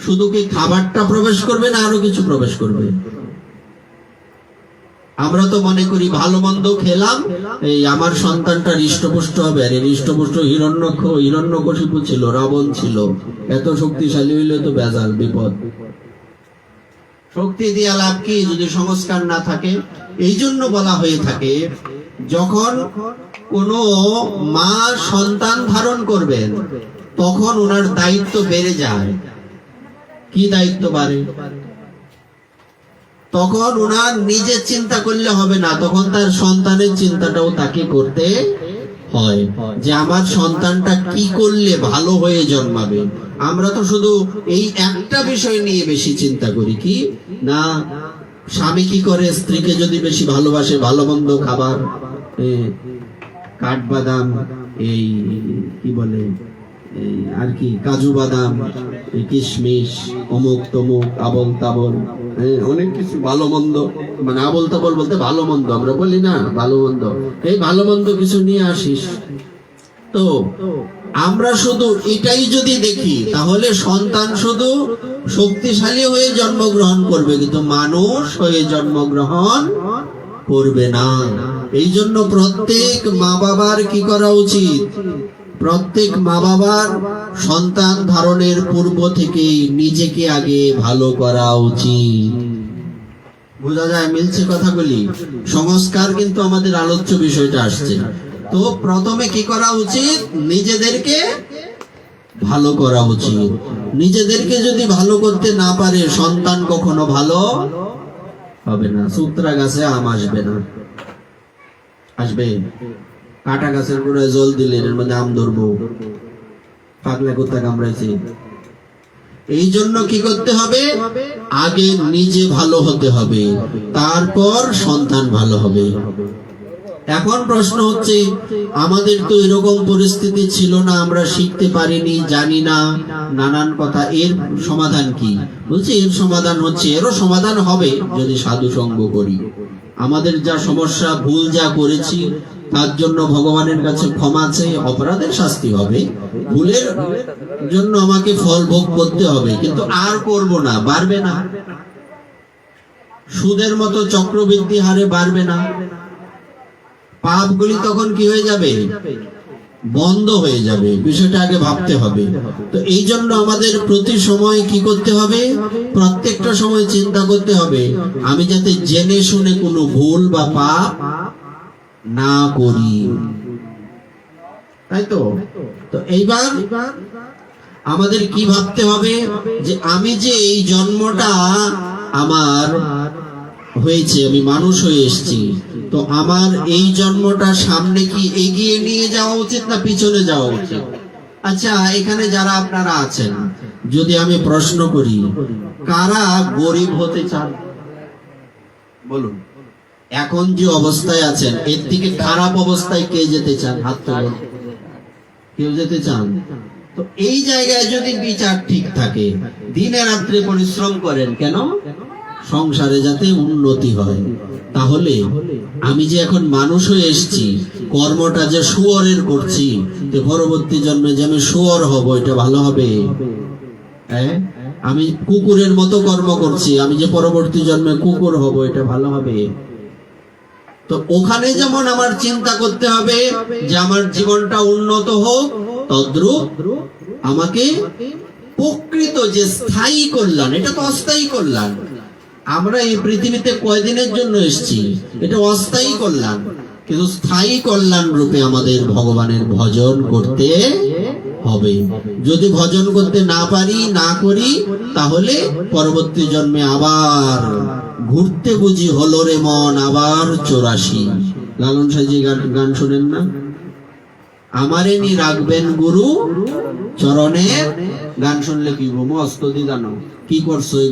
শুধু কি খাবারটা প্রবেশ করবে, না আরো কিছু প্রবেশ করবে? আমরা তো মনে করি ভালো মন্দ খেলাম, এই আমার সন্তানটা হৃষ্টপুষ্ট হবে। আর হৃষ্টপুষ্ট হিরণ্যকশিপু ছিল, রাবণ ছিল, এত শক্তিশালী হইলে তো বেজাল, বিপদ। শক্তি দিয়া লাভ কি যদি সংস্কার না থাকে? এই জন্য বলা হয়ে থাকে, যখন কোনো মা সন্তান ধারণ করবেন, তখন ওনার দায়িত্ব বেড়ে যায়। কি দায়িত্ব বাড়ে? তখন ওনার নিজের চিন্তা করলে হবে না, তখন তার সন্তানের চিন্তাটাও তাকে করতে হয় যে আমার সন্তানটা কি করলে ভালো হয়ে জন্মাবে। আমরা তো শুধু এই একটা বিষয় নিয়ে বেশি চিন্তা করি, কি না স্বামী কি করে স্ত্রীকে যদি বেশি ভালোবাসে, ভালো মন্দ খাবার, কাঠবাদাম, এই কি বলে এই আর কি কাজু বাদাম, কিশমিশ, অমুক তমুক, আবল তাবল, অনেক কিছু ভালো মন্দ, মানে আবল তাবল বলতে ভালো মন্দ আমরা বলি না, ভালো মন্দ, এই ভালো মন্দ কিছু নিয়ে আসিস। তো আমরা শুধু এটাই যদি দেখি তাহলে সন্তান শুধু শক্তিশালী হয়ে জন্মগ্রহণ করবে, কিন্তু মানুষ হয়ে জন্মগ্রহণ করবে না। এই জন্য প্রত্যেক মা বাবার কি করা উচিত? প্রত্যেক মা বাবার সন্তান ধারণের পূর্ব থেকেই নিজেকে আগে ভালো করা উচিত। বোঝা যায় মিলছে কথাগুলি? সংস্কার কিন্তু আমাদের আলোচ্য বিষয়টা আসছে। তো প্রথমে কি করা উচিত? নিজেদেরকে ভালো করা উচিত। নিজেদেরকে যদি ভালো করতে না পারে সন্তান কখনো ভালো হবে না। সূত্রা গাছে আম আসবে না, আসবে কাটা গাছের গোড়ায় জল দিলে এর মধ্যে আম ধরবো, পাগলা কুত্তা কামড়াইছে। এই জন্য কি করতে হবে? আগে নিজে ভালো হতে হবে, তারপর সন্তান ভালো হবে। এখন প্রশ্ন হচ্ছে, আমাদের তো এরকম পরিস্থিতি ছিল না, আমরা শিখতে পারিনি, জানি না, নানান কথা। এর সমাধান কি? বলছে এর সমাধান হচ্ছে, এরও সমাধান হবে যদি সাধু সঙ্গ করি। আমাদের যা সমস্যা, ভুল যা করেছি তার জন্য ভগবানের কাছে ক্ষমা চেয়ে অপরাধের শাস্তি হবে, ভুলের জন্য আমাকে ফল ভোগ করতে হবে, কিন্তু আর করব না, বাড়বে না, সুদের মতো চক্রবৃদ্ধি হারে বাড়বে না। পাপগুলি তখন কি হয়ে যাবে? বন্ধ হয়ে যাবে। বিষয়টা আগে ভাবতে হবে। তো এই জন্য আমাদের প্রতি সময় কি করতে হবে? প্রত্যেকটা সময় চিন্তা করতে হবে আমি যাতে জেনে শুনে কোনো ভুল বা পাপ না করি, তাই তো? তো এইবার আমাদের কি ভাবতে হবে যে আমি যে এই জন্মটা আমার হয়েছে, আমি মানুষ হয়ে এসেছি, তো আমার এই জন্মটা সামনে কি এগিয়ে নিয়ে যাওয়া উচিত না পিছনে যাওয়া উচিত? আচ্ছা, এখানে যারা আপনারা আছেন, যদি আমি প্রশ্ন করি, কারা গরিব হতে চান? বলুন। এখন যে অবস্থায় আছেন এর থেকে খারাপ অবস্থায় কে যেতে চান? হাত তুলুন। কেউ যেতে চান? তো এই জায়গায় যদি বিচার ঠিক থাকে, দিনে রাত্রে পরিশ্রম করেন, কেন? সংসারে যাতে উন্নতি হয়। তাহলে আমি যে এখন মানুষ হয়ে এসেছি, কর্মটা যে শুয়োরের করছি, তো পরবর্তী জন্মে যে আমি শুয়োর হব, এটা ভালো হবে? আমি কুকুরের মতো কর্ম করছি, আমি যে পরবর্তী জন্মে কুকুর হব, এটা ভালো হবে? তো ওখানে যেমন আমার চিন্তা করতে হবে যে আমার জীবনটা উন্নত হোক, তদ্রূপ আমাকে প্রকৃত যে স্থায়ী কল্যাণ, এটা তো অস্থায়ী কল্যাণ। আমরা এই পৃথিবীতে কয়দিনের জন্য এসেছি, এটা অস্থায়ী কল্যাণ, কিন্তু স্থায়ী কল্যাণ রূপে আমাদের ভগবানের ভজন করতে হবে। যদি ভজন করতে না পারি, না করি, তাহলে পরবর্তী জন্মে আবার ঘুরতে বুঝি হলো রে মন আবার 84। লালন সাজি গান শোনেন না? আমারে নি রাখবেন গুরু চরণের, গান শুনলে কি মস্ত দি জানো কি করছো এই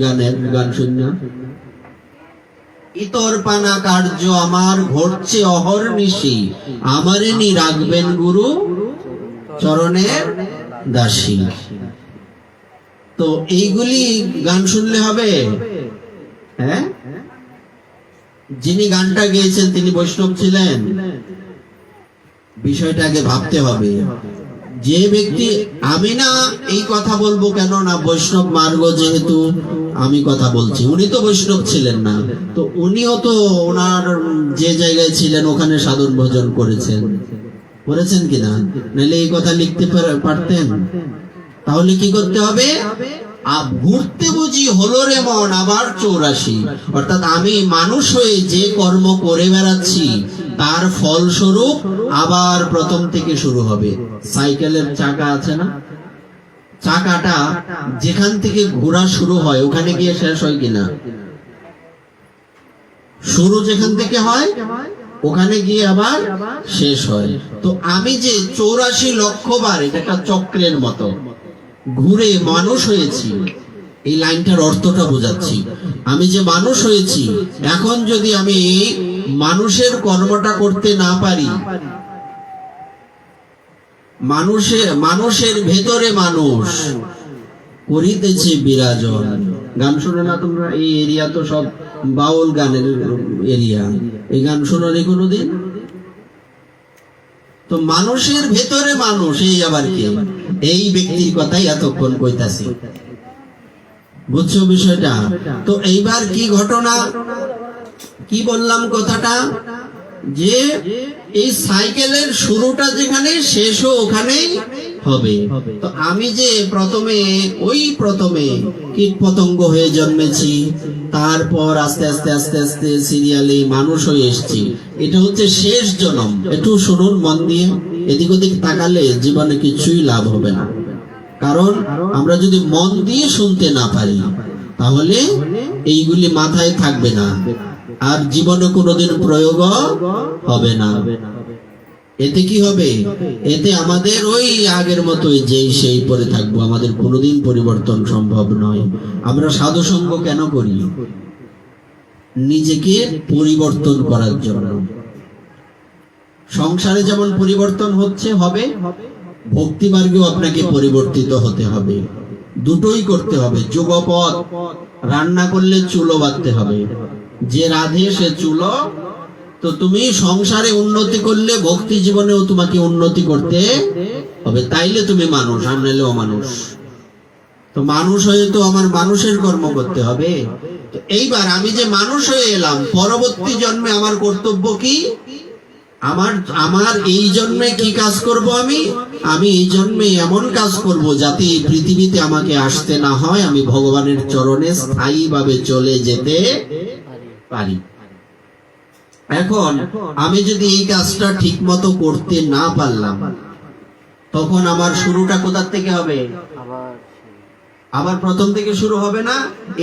গান শুননা? ইতর পানা কার্য আমার ঘটছে অহর্নিশি, আমারে নি রাখবেন গুরু চরণের দাসী। তো এইগুলি গান শুনলে হবে? হ্যাঁ, যিনি গানটা গেয়েছেন তিনি বৈষ্ণব ছিলেন? বিষয়টা আগে ভাবতে হবে। যে ব্যক্তি, আমি না এই কথা বলবো কেন না, বৈষ্ণব মার্গ যেহেতু আমি কথা বলছি, উনি তো বৈষ্ণব ছিলেন না, তো উনিও তো ওনার যে জায়গায় ছিলেন ওখানে সাধন ভজন করেছেন কিনা? নাহলে এই কথা লিখতে পারতেন? তাহলে কি করতে হবে? ঘুরতে বুঝি হলো রে মন আবার 84। অর্থাৎ আমি মানুষ হয়ে যে কর্ম করে বেড়াচ্ছি তার ফলস্বরূপ আবার প্রথম থেকে শুরু হবে। সাইকেলের চাকা আছে না, চাকাটা যেখান থেকে ঘোরা শুরু হয় ওখানে গিয়ে শেষ হয় কিনা? শুরু যেখান থেকে হয় ওখানে গিয়ে আবার শেষ হয়। তো আমি যে 84 লক্ষ বার, এটা একটা চক্রের মতো ঘুরে মানুষ হয়েছি, এই লাইনটার অর্থটা বোঝাচ্ছি। আমি যে মানুষ হয়েছি, এখন যদি আমি মানুষের কর্মটা করতে না পারি, মানুষের ভেতরে মানুষ করিতেছে বিরাজন। গান শোনো না তোমরা? এই এরিয়া তো সব বাউল গানের এরিয়া, এই গান শোনো নি কোনোদিন? তো মানুষের ভেতরে মানুষ, এই আবার কে? এই ব্যক্তির কথাই এতক্ষণ কইতাছি, বুঝছো বিষয়টা? তো এইবার কি ঘটনা, কি বললাম কথাটা, যে এই সাইকেলের শুরুটা যেখানে, শেষও ওখানেই হবে। তো আমি যে প্রথমে কীট পতঙ্গ হয়ে জন্মেছি, তারপর আস্তে আস্তে আস্তে আস্তে সিরিয়ালি মানুষ হয়ে এসেছি, এটা হচ্ছে শেষ জন্ম। একটু শুনুন মন দিয়ে, এদিক ওদিক তাকালে জীবনে কিছুই লাভ হবে না। কারণ আমরা যদি মন দিয়ে শুনতে না পারি, তাহলে এইগুলি মাথায় থাকবে না, আর জীবনে কোনোদিন প্রয়োগ হবে না। এতে কি হবে? এতে আমাদের ওই আগের মতোই যেই সেই পরে থাকবো, আমাদের কোনোদিন পরিবর্তন সম্ভব নয়। আমরা সাধু সঙ্গ কেন করি? নিজেকে পরিবর্তন করার জন্য। সংসারে যেমন পরিবর্তন হবে, ভক্তি মার্গেও আপনাকে পরিবর্তিত হতে হবে। দুটোই করতে হবে। যুগপৎ, রান্না করলে চুলো বাঁধতে হবে, যে রাধে সে চুলো। তো তুমি সংসারে উন্নতি করলে ভক্তি জীবনেও তোমাকে উন্নতি করতে হবে, তাইলে তুমি মানুষ, আর নাইলে অমানুষ। তো মানুষ হয়ে তো আমার মানুষের কর্ম করতে হবে। তো এইবার আমি যে মানুষ হয়ে এলাম, পরবর্তী জন্মে আমার কর্তব্য কি? আমার এই জন্মে কি কাজ করব? আমি এই জন্মে এমন কাজ করব যাতে এই পৃথিবীতে আমাকে আসতে না হয়, আমি ভগবানের চরণে স্থায়ীভাবে চলে যেতে পারি। এখন আমি যদি এই কাজটা ঠিক মতো করতে না পারলাম, তখন আমার শুরুটা কোথা থেকে হবে? আবার প্রথম থেকে শুরু হবে না?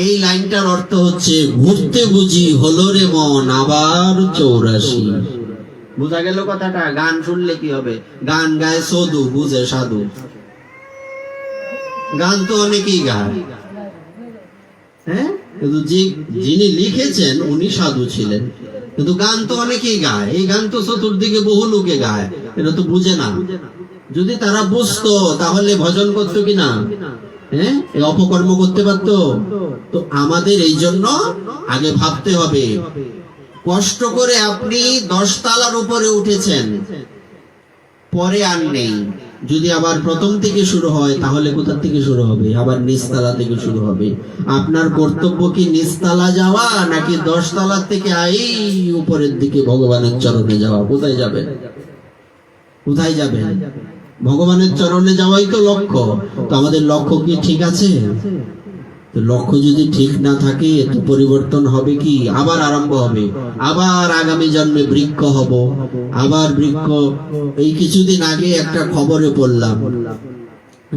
এই লাইনটার অর্থ হচ্ছে, ঘুরতে বুঝি হলো রে মন আবার 84। বুঝা গেল কথাটা? গান শুনলে কি হবে? গান গায় সধু, বুঝে সাধু। গান তো অনেকেই গায়, হ্যাঁ, কিন্তু যিনি লিখেছেন উনি সাধু ছিলেন। কিন্তু গান তো অনেকেই গায়, এই গান তো চতুর্দিকে বহু লোকে গায়, এটা তো বুঝে না। যদি তারা বুঝতো তাহলে ভজন করতো কিনা? হ্যাঁ, এই অপকর্ম করতে পারতো? তো আমাদের এই জন্য আগে ভাবতে হবে। কষ্ট করে আপনি 10 তলার উপরে উঠেছেন, পরে আর নেই। যদি আবার প্রথম থেকে শুরু হয়, তাহলে কোথা থেকে শুরু হবে? আবার নিচতলা থেকে শুরু হবে। আপনার কর্তব্য কি নিচতলা যাওয়া, নাকি 10 তলার থেকে এই উপরের দিকে ভগবানের চরণে যাওয়া? কোথায় যাবেন? কোথায় যাবেন? ভগবানের চরণে যাওয়াই তো লক্ষ্য। তো আমাদের লক্ষ্য কি ঠিক আছে? তো লক্ষ্য যদি ঠিক না থাকে, তো পরিবর্তন হবে কি? আবার আরম্ভ হবে, আবার আগামী জন্মে বৃক্ষ হব, আবার বৃক্ষ। এই কিছুদিন আগে একটা খবরে পড়লাম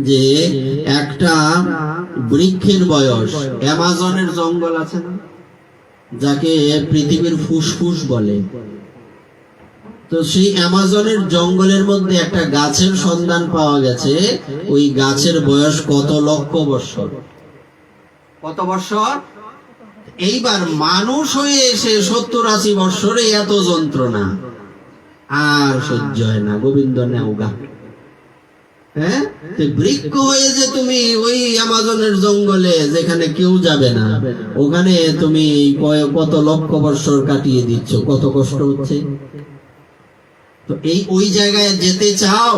যে একটা বৃক্ষের বয়স, অ্যামাজনের জঙ্গল আছে না, যাকে পৃথিবীর ফুসফুস বলে, তো সেই অ্যামাজনের জঙ্গলের মধ্যে একটা গাছের সন্ধান পাওয়া গেছে। ওই গাছের বয়স কত লক্ষ বছর, কত বছর? এইবার মানুষ হয়ে এসে 70-80 বছরে এত যন্ত্রণা আর সহ্য হয় না, গোবিন্দ নেওগা। হ্যাঁ, বৃক্ষ হয়ে যে তুমি ওই অ্যামাজনের জঙ্গলে, যেখানে কেউ যাবে না, ওখানে তুমি কত লক্ষ বছর কাটিয়ে দিচ্ছ, কত কষ্ট হচ্ছে। তো ওই জায়গায় যেতে চাও,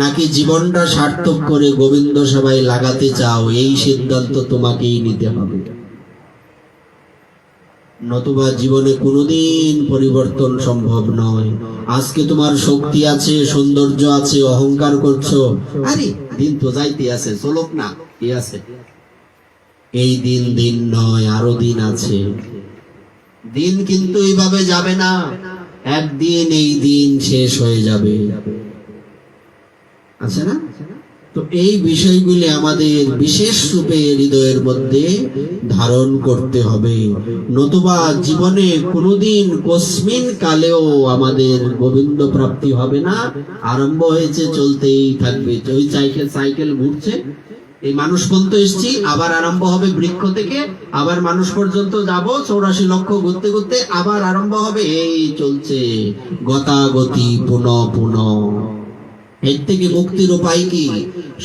নাকি জীবনটা সার্থক করে গোবিন্দ সেবায় লাগাতে চাও? এই সিদ্ধান্ত তোমাকেই নিতে হবে, নতুবা জীবনে কোনোদিন পরিবর্তন সম্ভব নয়। আজকে তোমার শক্তি আছে, সৌন্দর্য আছে, অহংকার করছো, আরে দিন তো যাইতে আছে, চলুক না, কি আছে? এই দিন নয়, আরো দিন আছে। দিন কিন্তু এইভাবে যাবে না, একদিন এই দিন শেষ হয়ে যাবে, আছে না? তো এই বিষয়গুলি আমাদের বিশেষ রূপে হৃদয়ের মধ্যে ধারণ করতে হবে, নতুবা জীবনে কোনোদিন কস্মিন কালেও আমাদের গোবিন্দ প্রাপ্তি হবে না। আরম্ভ হয়েছে, চলতেই থাকবে। ওই সাইকেল ঘুরছে, এই মানুষ পর্যন্ত এসছি, আবার আরম্ভ হবে বৃক্ষ থেকে, আবার মানুষ পর্যন্ত যাব, 84 লক্ষ ঘুরতে ঘুরতে আবার আরম্ভ হবে। এই চলছে গতাগতি পুনঃ পুনঃ। এর থেকে মুক্তির উপায় কি?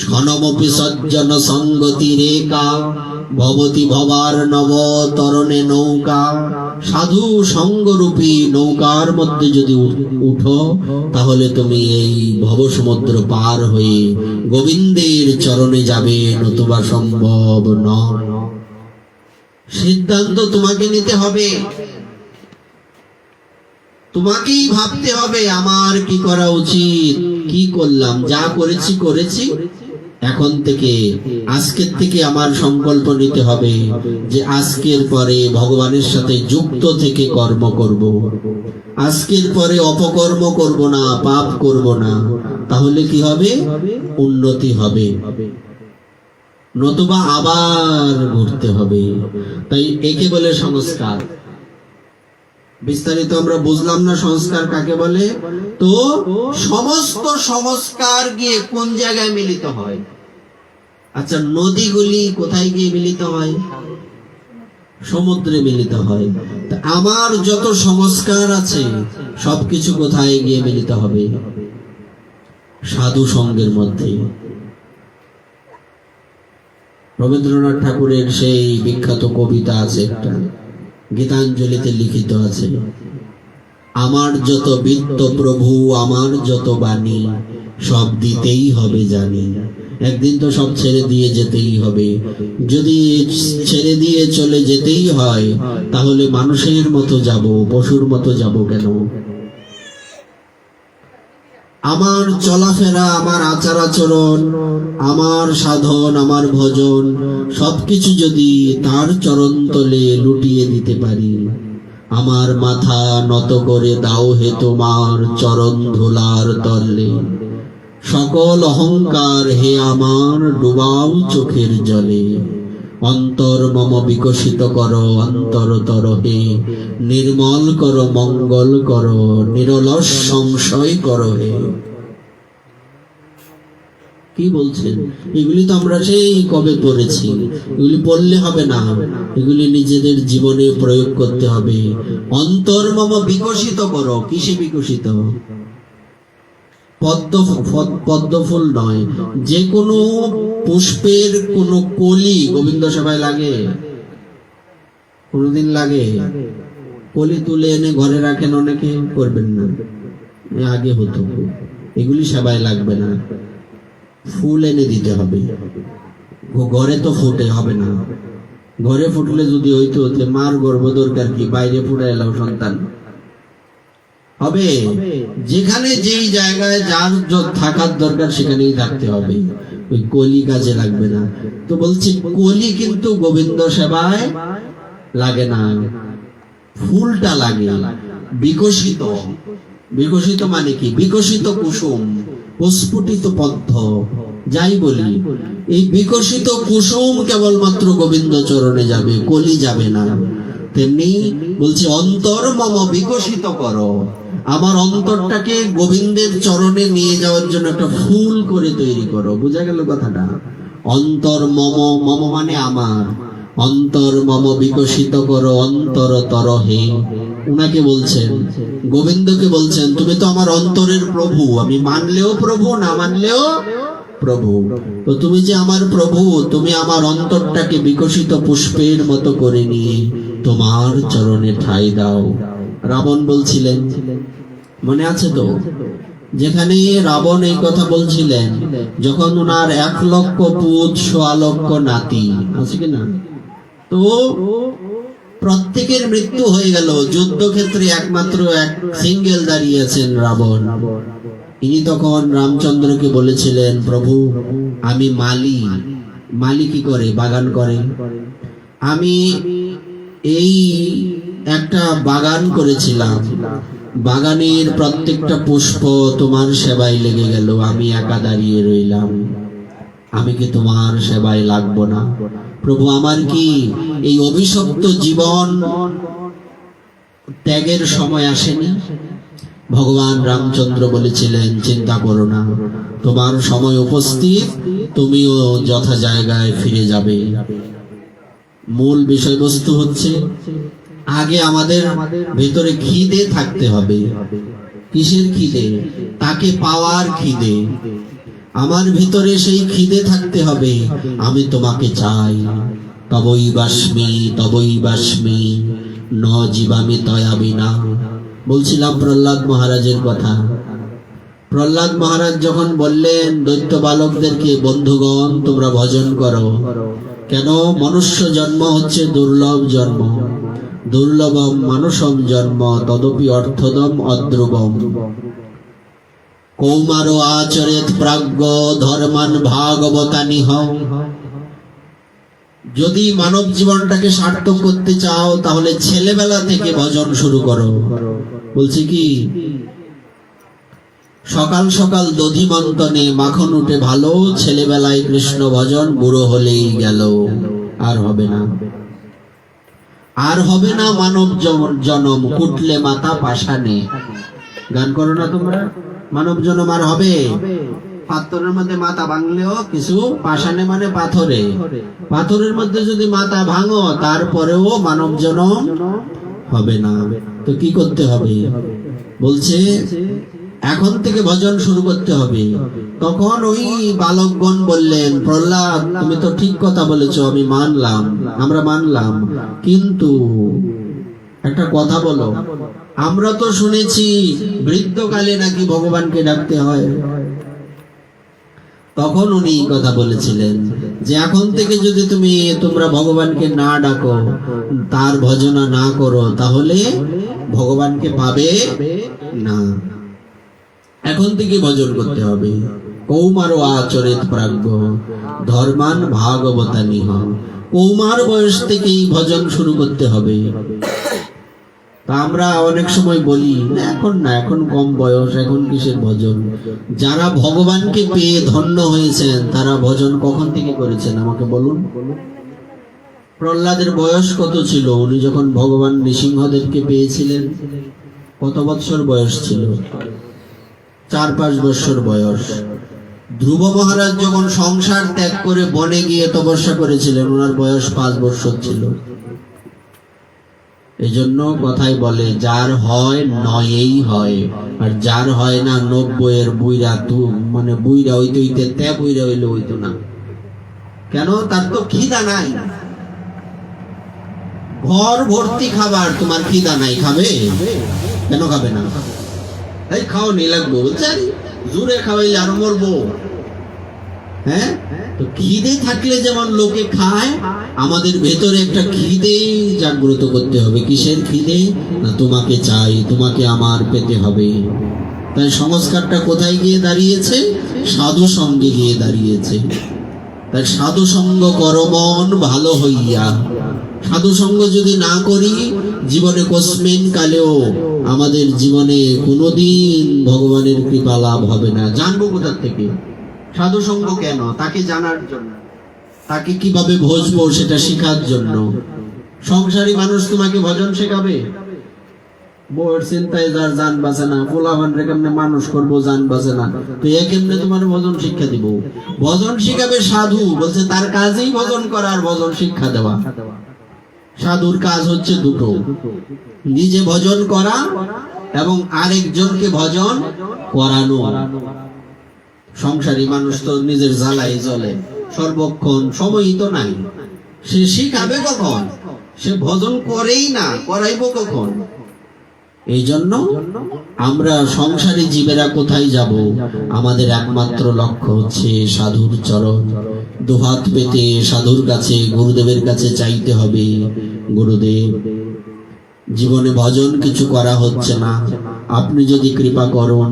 সনমপি সজ্জন সঙ্গতি রেখা ভবতি ভবার নব তরণে নৌকা। সাধু সঙ্গরূপী নৌকার মধ্যে যদি উঠো, তাহলে তুমি এই ভব সমুদ্র পার হয়ে গোবিন্দের চরণে যাবে, নতুবা সম্ভব নয়। সিদ্ধান্ত তোমাকে নিতে হবে, তোমাকেই ভাবতে হবে আমার কি করা উচিত। কি করলাম, যা করেছি করেছি, এখন থেকে আজকের থেকে আমার সংকল্প নিতে হবে যে আজকের পরে ভগবানের সাথে যুক্ত থেকে কর্ম করব। আজকের পরে অপকর্ম করব না, পাপ করব না। তাহলে কি হবে? উন্নতি হবে, নতুবা আবার ঘুরতে হবে। তাই একে বলে সংস্কার। বিস্তারিত আমরা বুঝলাম না সংস্কার কাকে বলে। তো সমস্ত সংস্কার গিয়ে কোন জায়গায় মিলিত হয়? আচ্ছা, নদীগুলি কোথায় গিয়ে মিলিত হয়? সমুদ্রে মিলিত হয়। তা আমার যত সংস্কার আছে সবকিছু কোথায় গিয়ে মিলিত হবে? সাধু সঙ্গের মধ্যে। রবীন্দ্রনাথ ঠাকুরের সেই বিখ্যাত কবিতা আছে একটা, গীতাঞ্জলিতে লিখিত আছে, আমার যত বিত্ত প্রভু আমার যত বাণী সব দিতেই হবে জানি। একদিন তো সব ছেড়ে দিয়ে যেতেই হবে। যদি ছেড়ে দিয়ে চলে যেতেই হয়, তাহলে মানুষের মতো যাব, পশুর মতো যাব কেন? আমার চলাফেরা, আমার আচার আচরণ, আমার সাধন, আমার ভজন সবকিছু যদি তার চরণ তলে লুটিয়ে দিতে পারি, আমার মাথা নত করে দাও হে তোমার চরণ ধুলার তলে, সকল অহংকার হে আমার ডুবাও চোখের জলে, অন্তর মম বিকশিত করো অন্তরতর হে, নির্মল করো মঙ্গল করো নিরলস সংশয় করো হে। কি বলছেন? এগুলি তো আমরা সেই কবে পড়েছি। এগুলি পড়লে হবে না, এগুলি নিজেদের জীবনে প্রয়োগ করতে হবে। অন্তর মম বিকশিত করো। কিসে বিকশিত? পদ্ম ফুল নয়, যে কোনো পুষ্পের কোনো কলি গোবিন্দ সেবায় লাগে? কোনদিন লাগে? কলি তুলে এনে ঘরে রাখেন অনেকে, করবেন না, আগে হতো। এগুলি সেবায় লাগবে না, ফুল এনে দিতে হবে। ঘরে তো ফুটে হবে না। ঘরে ফুটলে যদি হইতো যে মার গর্ভ দরকার কি, বাইরে ফুটে এলাম সন্তান হবে। যেখানে যেই জায়গায় যার থাকার দরকার সেখানেই থাকতে হবে, ওই কলি কাজে লাগবে না। তো বলছি কলি কিন্তু গোবিন্দ সেবায় লাগে না, ফুলটা লাগে। বিকশিত, বিকশিত মানে কি? বিকশিত কুসুম, প্রস্ফুটিত পদ্ম, যাই বলি, এই বিকশিত কুসুম কেবলমাত্র গোবিন্দ চরণে যাবে, কলি যাবে না। তেমনি বলছি অন্তর মম বিকশিত করো। আমার অন্তরটাকে গোবিন্দের চরণে নিয়ে যাওয়ার জন্য একটা ফুল করে তৈরি করো। বোঝা গেল কথাটা? অন্তর মম, মম মানে আমার, অন্তর মম বিকশিত করো অন্তরতর হে। উনাকে বলছেন, গোবিন্দকে বলছেন, তুমি তো আমার অন্তরের প্রভু, আমি মানলেও প্রভু, না মানলেও প্রভু। তো তুমি যে আমার প্রভু, তুমি আমার অন্তরটাকে বিকশিত পুষ্পের মতো করে নিয়ে তোমার চরণে ঠাঁই দাও। রাবণ বলছিলেন, মনে আছে তো? যেখানে রাবণ এই কথা বলছিলেন, যখন ওনার 1 লক্ষ পুত 1.25 লক্ষ নাতি আছে কিনা, তো প্রত্যেকের মৃত্যু হয়ে গেল। যুদ্ধক্ষেত্রে একমাত্র এক সিঙ্গেল দাঁড়িয়েছেন রাবণ। ইনি তখন রামচন্দ্রকে বলেছিলেন, প্রভু আমি মালি। মালি কি করে? বাগান করে। আমি এই একটা বাগান করেছিলাম, বাগানের প্রত্যেকটা পুষ্প তোমার সেবায় লেগে গেল, আমি একা দাঁড়িয়ে রইলাম। আমি কি তোমার সেবায় লাগবো না? প্রভু, আমার কি এই অভিশপ্ত জীবন ত্যাগের সময় আসেনি? ভগবান রামচন্দ্র বলেছিলেন, চিন্তা করো না, তোমার সময় উপস্থিত, তুমিও যথা জায়গায় ফিরে যাবে। মূল বিষয়বস্তু হচ্ছে আগে আমাদের ভেতরে খিদে থাকতে হবে। কিসের খিদে? তাকে পাওয়ার খিদে। আমার ভিতরে সেই খিদে থাকতে হবে, আমি তোমাকে চাই। তবই বাস্মি ন জীবামি তয়া বিনা। বলছিলাম প্রহ্লাদ মহারাজের কথা। প্রহ্লাদ মহারাজ যখন বললেন দৈত্য বালকদেরকে, বন্ধুগণ তোমরা ভজন করো, কেন? মনুষ্য জন্ম হচ্ছে দুর্লভ জন্ম, দুর্লভম মানুষম জন্ম তদপি অর্থদম অদ্রুবম। কৌমারো আচরেত প্রাজ্ঞ ধর্মান ভাগবতানিহ। যদি মানব জীবনটাকে সার্থক করতে চাও তাহলে ছেলেবেলা থেকে ভজন শুরু করো। বলছি কি, সকাল সকাল দধি মন্থনে মাখন উঠে ভালো, ছেলেবেলায় কৃষ্ণ ভজন, বুড়ো হলেই গেল, আর হবে না। আর হবে না মানব জনম, কুটলে মাথা পাষাণে। গান করো না তোমরা? মানব জনম আর হবে? পাথরের মধ্যে মাথা ভাঙলেও কিছু, পাষাণে মানে পাথরে, পাথরের মধ্যে যদি মাথা ভাঙো তারপরেও মানব জনম হবে না। তো কি করতে হবে? বলছে এখন থেকে ভজন শুরু করতে হবে। তখন ওই বালকগণ বললেন, প্রহ্লাদ তুমি তো ঠিক কথা বলেছো, আমি মানলাম, আমরা মানলাম, কিন্তু একটা কথা বলো, আমরা তো শুনেছি বৃদ্ধকালে নাকি ভগবানকে ডাকতে হয়। তখন উনি কথা বলেছিলেন যে এখন থেকে যদি তোমরা ভগবানকে না ডাকো, তার ভজনা না করো, তাহলে ভগবানকে পাবে না। এখন থেকে ভজন করতে হবে। কৌমারো আচরিত প্রাজ্ঞ ধর্মান ভাগবতানিহ। কৌমার বয়স থেকেই ভজন শুরু করতে হবে। তা আমরা অনেক সময় বলি না, এখন না, এখন কম বয়স, এখন কিসের ভজন? যারা ভগবানকে পেয়ে ধন্য হয়েছেন তারা ভজন কখন থেকে করেছেন আমাকে বলুন। প্রহ্লাদের বয়স কত ছিল উনি যখন ভগবান নৃসিংহদেবকে পেয়েছিলেন? কত বৎসর বয়স ছিল? 4-5 বৎসর বয়স। ধ্রুব মহারাজ যখন সংসার ত্যাগ করে বনে গিয়ে তপস্যা করেছিলেন, ওনার বয়স 5 বৎসর ছিল। এজন্য কথাই বলে, যার হয় নয়েই হয়, আর যার হয় না 90-এর বুইরা, মানে বুইরা হইতে হইতে ত্যাগ বুইরা হইলে হইতো না। কেন? তার তো খিদা নাই। ঘর ভর্তি খাবার, তোমার খিদা নাই, খাবে? কেন খাবে না? এই খাও নি লাগবো, বুঝছেন? জোরে খাওয়াইলে আর মরবো। হ্যাঁ, তো খিদে থাকলে যেমন লোকে খায়, আমাদের ভেতরে একটা খিদে জাগ্রত করতে হবে। কিসের খিদে? না তোমাকে চাই, তোমাকে আমার পেতে হবে। তাই সংস্কারটা কোথায় গিয়ে দাঁড়িয়েছে? সাধু সঙ্গে গিয়ে দাঁড়িয়েছে। তাই সাধু সঙ্গ করো মন ভালো হইয়া। সাধু সঙ্গ যদি না করি, জীবনে কস্মিন কালেও আমাদের জীবনে কোনোদিন ভগবানের কৃপা লাভ হবে না। জানবো কোথা থেকে? সাধু সঙ্গ কেন? তাকে জানার জন্য, তাকে কিভাবে ভজবো সেটা শেখার জন্য। সংসারী মানুষ তোমাকে ভজন শেখাবে? বউয়ের চিন্তায় যার জান বাঁচে না, পোলাপান রে কেমনে মানুষ করবো, জান বাঁচে না, তো এ কেমনে তোমার ভজন শিক্ষা দিব? ভজন শিখাবে সাধু। বলছে তার কাজই ভজন করা আর ভজন শিক্ষা দেওয়া। সাধুর কাজ হচ্ছে দুটো, নিজে ভজন করা এবং আরেকজনকে ভজন করানো। সংসারী মানুষ তো নিজের জ্বালাই জ্বলে, সর্বক্ষণ সময়ই তো নাই। সে শিখাবে কখন? সে ভজন করেই না, করাইব কখন? এই জন্য আমরা সংসারী জীবেরা কোথায় যাব? আমাদের একমাত্র লক্ষ্য হচ্ছে সাধুর চরণ। দুহাত পেতে সাধুর কাছে, গুরুদেবের কাছে চাইতে হবে, গুরুদেব জীবনে ভজন কিছু করা হচ্ছে না, আপনি যদি কৃপা করুন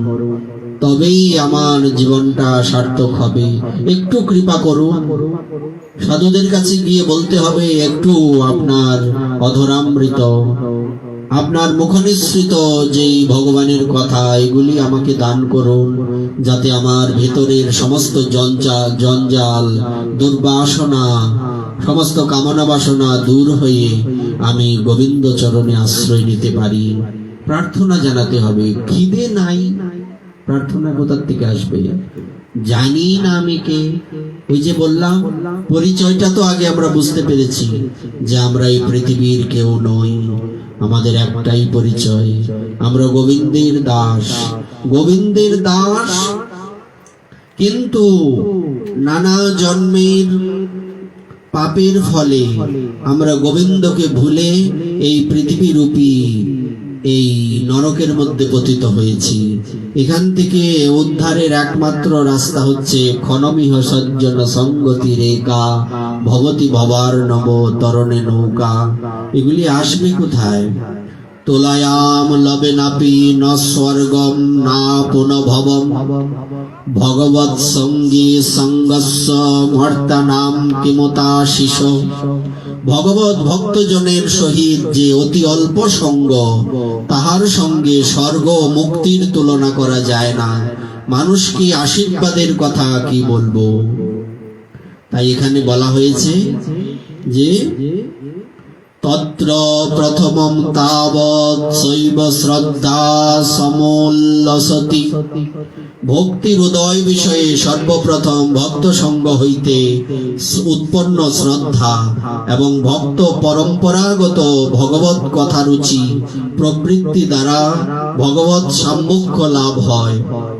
তবেই আমার জীবনটা সার্থক হবে, একটু কৃপা করুন। সাধুদের কাছে গিয়ে বলতে হবে, একটু আপনার অধরামৃত আপনার মুখনিসৃত যেই ভগবানের কথা এগুলি আমাকে দান করুন, যাতে আমার ভেতরের সমস্ত জঞ্জাল দুর্বাসনা সমস্ত কামনা বাসনা দূর হয়ে আমি গোবিন্দ চরণে আশ্রয় নিতে পারি। প্রার্থনা জানাতে হবে। খিদে নাই, প্রার্থনা কোথার থেকে আসবে? জানি না আমি কে। ওই যে বললাম, পরিচয়টা তো আগে আমরা বুঝতে পেরেছি যে আমরা এই পৃথিবীর কেউ নই। আমাদের একটাই পরিচয়, আমরা গোবিন্দের দাস। গোবিন্দের দাস, কিন্তু নানা জন্মের পাপের ফলে আমরা গোবিন্দকে ভুলে এই পৃথিবীরূপী এই নরকের মধ্যে পতিত হয়েছি। এখান থেকে উদ্ধারের একমাত্র রাস্তা হচ্ছে ক্ষণমিহ সজ্জন সঙ্গতি রেখা ভবতি ভবার নব তরণে নৌকা। এগুলি আসবে কোথায়? তোলায়াম লবে নাপি ন স্বর্গম না পুনঃভবম ভগবৎ সঙ্গী সঙ্গস্য মর্তানাম কিমতা শিশ। ভগবত ভক্তজনের সহিত যে অতি অল্প সঙ্গ, তাহার সঙ্গে স্বর্গ মুক্তির তুলনা করা যায় না। মানুষ কি আশীর্বাদের কথা কি বলবো? তাই এখানে বলা হয়েছে যে তত্র প্রথমম তাবৎ শৈব শ্রদ্ধা সমোল্লসতি। ভক্তির উদয় বিষয়ে সর্বপ্রথম ভক্ত সঙ্গ হইতে উৎপন্ন শ্রদ্ধা এবং ভক্ত পরম্পরাগত ভগবত কথা রুচি প্রবৃত্তি দ্বারা ভগবত সাম্মুখ্য লাভ হয়।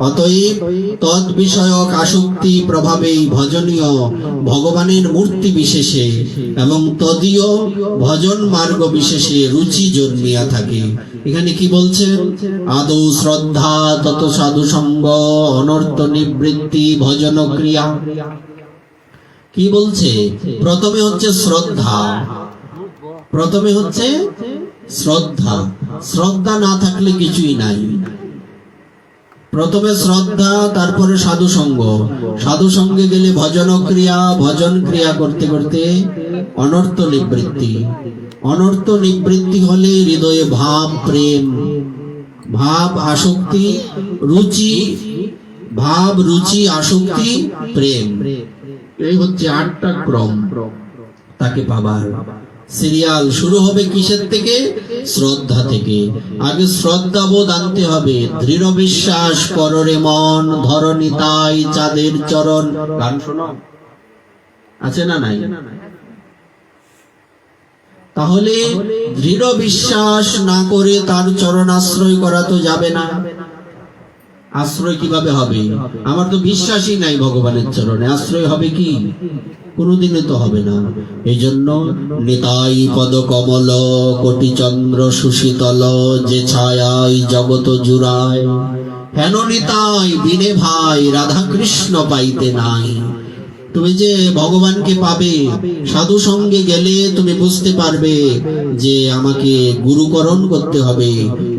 অতএব তদ বিষয়ক আসক্তি প্রভাবেই ভজনীয় ভগবানের মূর্তি বিশেষে এবং তদীয় ভজন মার্গ বিশেষে রুচি জন্মিয়া থাকে। এখানে কি বলছেন? আদৌ শ্রদ্ধা, তত সাধু সঙ্গ, অনর্থ নিবৃত্তি, ভজন ক্রিয়া। কি বলছে? প্রথমে হচ্ছে শ্রদ্ধা, প্রথমে হচ্ছে শ্রদ্ধা। শ্রদ্ধা না থাকলে কিছুই নাই। প্রথমে শ্রদ্ধা, তারপরে সাধু সঙ্গ। সাধু সঙ্গে গেলে ভজন ক্রিয়া, ভজন ক্রিয়া করতে করতে অনর্থ নিবৃত্তি। অনর্থ নিবৃত্তি হলে হৃদয়ে ভাব, প্রেম, ভাব, আসক্তি, রুচি, ভাব, রুচি, আসক্তি, প্রেম। এই হচ্ছে 8টা ক্রম তাকে পাবার। সিরিয়াল শুরু হবে কিসের থেকে? শ্রদ্ধা থেকে। আগে শ্রদ্ধা বোধ আনতে হবে। দৃঢ় বিশ্বাস কররে মন, ধরণী তাই চাঁদের চরণ। গান শোনো, আছে না নাই? তাহলে দৃঢ় বিশ্বাস না করে তার চরণ আশ্রয় করা তো যাবে না। আশ্রয় কিভাবে হবে? আমার তো বিশ্বাসই নাই ভগবানের চরণে, আশ্রয় হবে কি? কোনোদিনই তো হবে না। এই জন্য নিতাই পদ কমল কোটি চন্দ্র সুশীতল যে ছায়াই জগত জুড়ায় হেন নিতাই বিনে ভাই রাধা কৃষ্ণ পাইতে নাই। তুমি যে ভগবানকে পাবে সাধু সঙ্গে গেলে তুমি বুঝতে পারবে যে আমাকে গুরুকরণ করতে হবে।